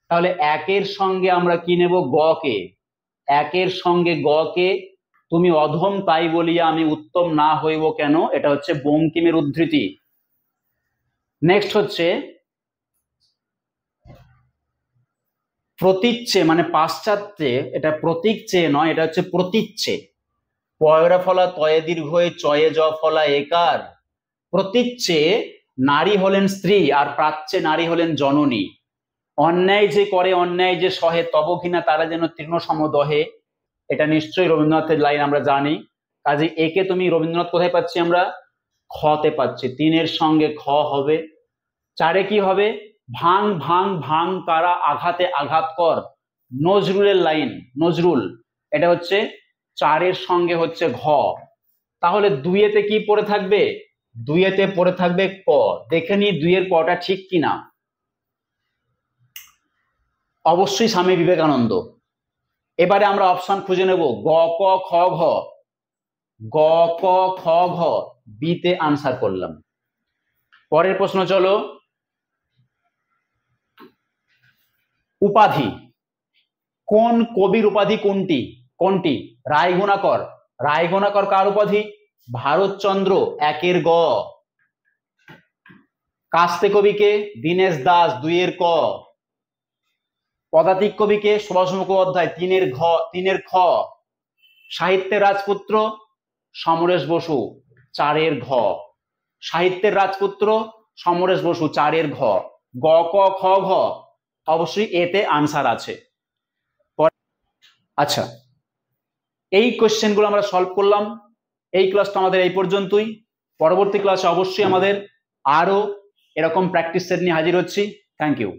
S1: তাহলে 1 এর সঙ্গে আমরা কি নেব? গ কে। 1 এর সঙ্গে গ কে, তুমি অধম তাই বলিয়া আমি উত্তম না হইব কেন, এটা হচ্ছে বঙ্কিমের উদ্ধৃতি। নেক্সট হচ্ছে প্রতীচ্যে, মানে পাশ্চাত্যে এটা প্রতীকচে নয়, এটা হচ্ছে প্রতীচ্যে। পয়রা ফলা তয়ে দীর্ঘ চয়ে জ ফলা একার। প্রতীচ্যে নারী হলেন স্ত্রী আর প্রাচ্যে নারী হলেন জননী। অন্যায় যে করে অন্যায় যে সহে তব ঘৃণা তারা যেন তৃণ সমদহে। এটা নিশ্চয়ই রবীন্দ্রনাথের লাইন, আমরা জানি। কাজে একে তুমি রবীন্দ্রনাথ কোথায় পাচ্ছি? আমরা খতে পাচ্ছি। 3 এর সঙ্গে খ হবে। 4 এ কি হবে? ভাং ভাং ভাং কারা আঘাতে আঘাত কর, নজরুলের লাইন, নজরুল। এটা হচ্ছে 4 এর সঙ্গে হচ্ছে ঘ। তাহলে 2 এতে কি পড়ে থাকবে? 2 এতে পড়ে থাকবে ক। দেখে নি 2 এর কটা ঠিক কিনা। অবশ্যই স্বামী বিবেকানন্দ। এবারে আমরা অপশন খুঁজে নেব। গ ক খ ঘ। গ ক খ ঘ, বিতে আনসার করলাম। পরের প্রশ্ন চলো, উপাধি। কোন কবির উপাধি কোনটি? রায়গুণাকর। রায়গুণাকর কার উপাধি? ভারতচন্দ্র। 1 এর গ। কাস্তে কবিকে? দীনেশ দাস। 2 এর ক। পদাতিক কবিকে? সুভাষ মুখোপাধ্যায়। 3 এর খ। সাহিত্যের রাজপুত্র? সমরেশ বসু। 4 এর ঘ। সাহিত্যের রাজপুত্র সমরেশ বসু, 4 এর ঘ। গ ক খ ঘ অবশ্যই এতে আনসার আছে। আচ্ছা, এই কোশ্চেনগুলো আমরা সলভ করলাম। এই ক্লাসটা আমাদের এই পর্যন্তই। পরবর্তী ক্লাসে অবশ্যই আমাদের আরো এরকম প্র্যাকটিস সেট নিয়ে হাজির হচ্ছি। Thank you.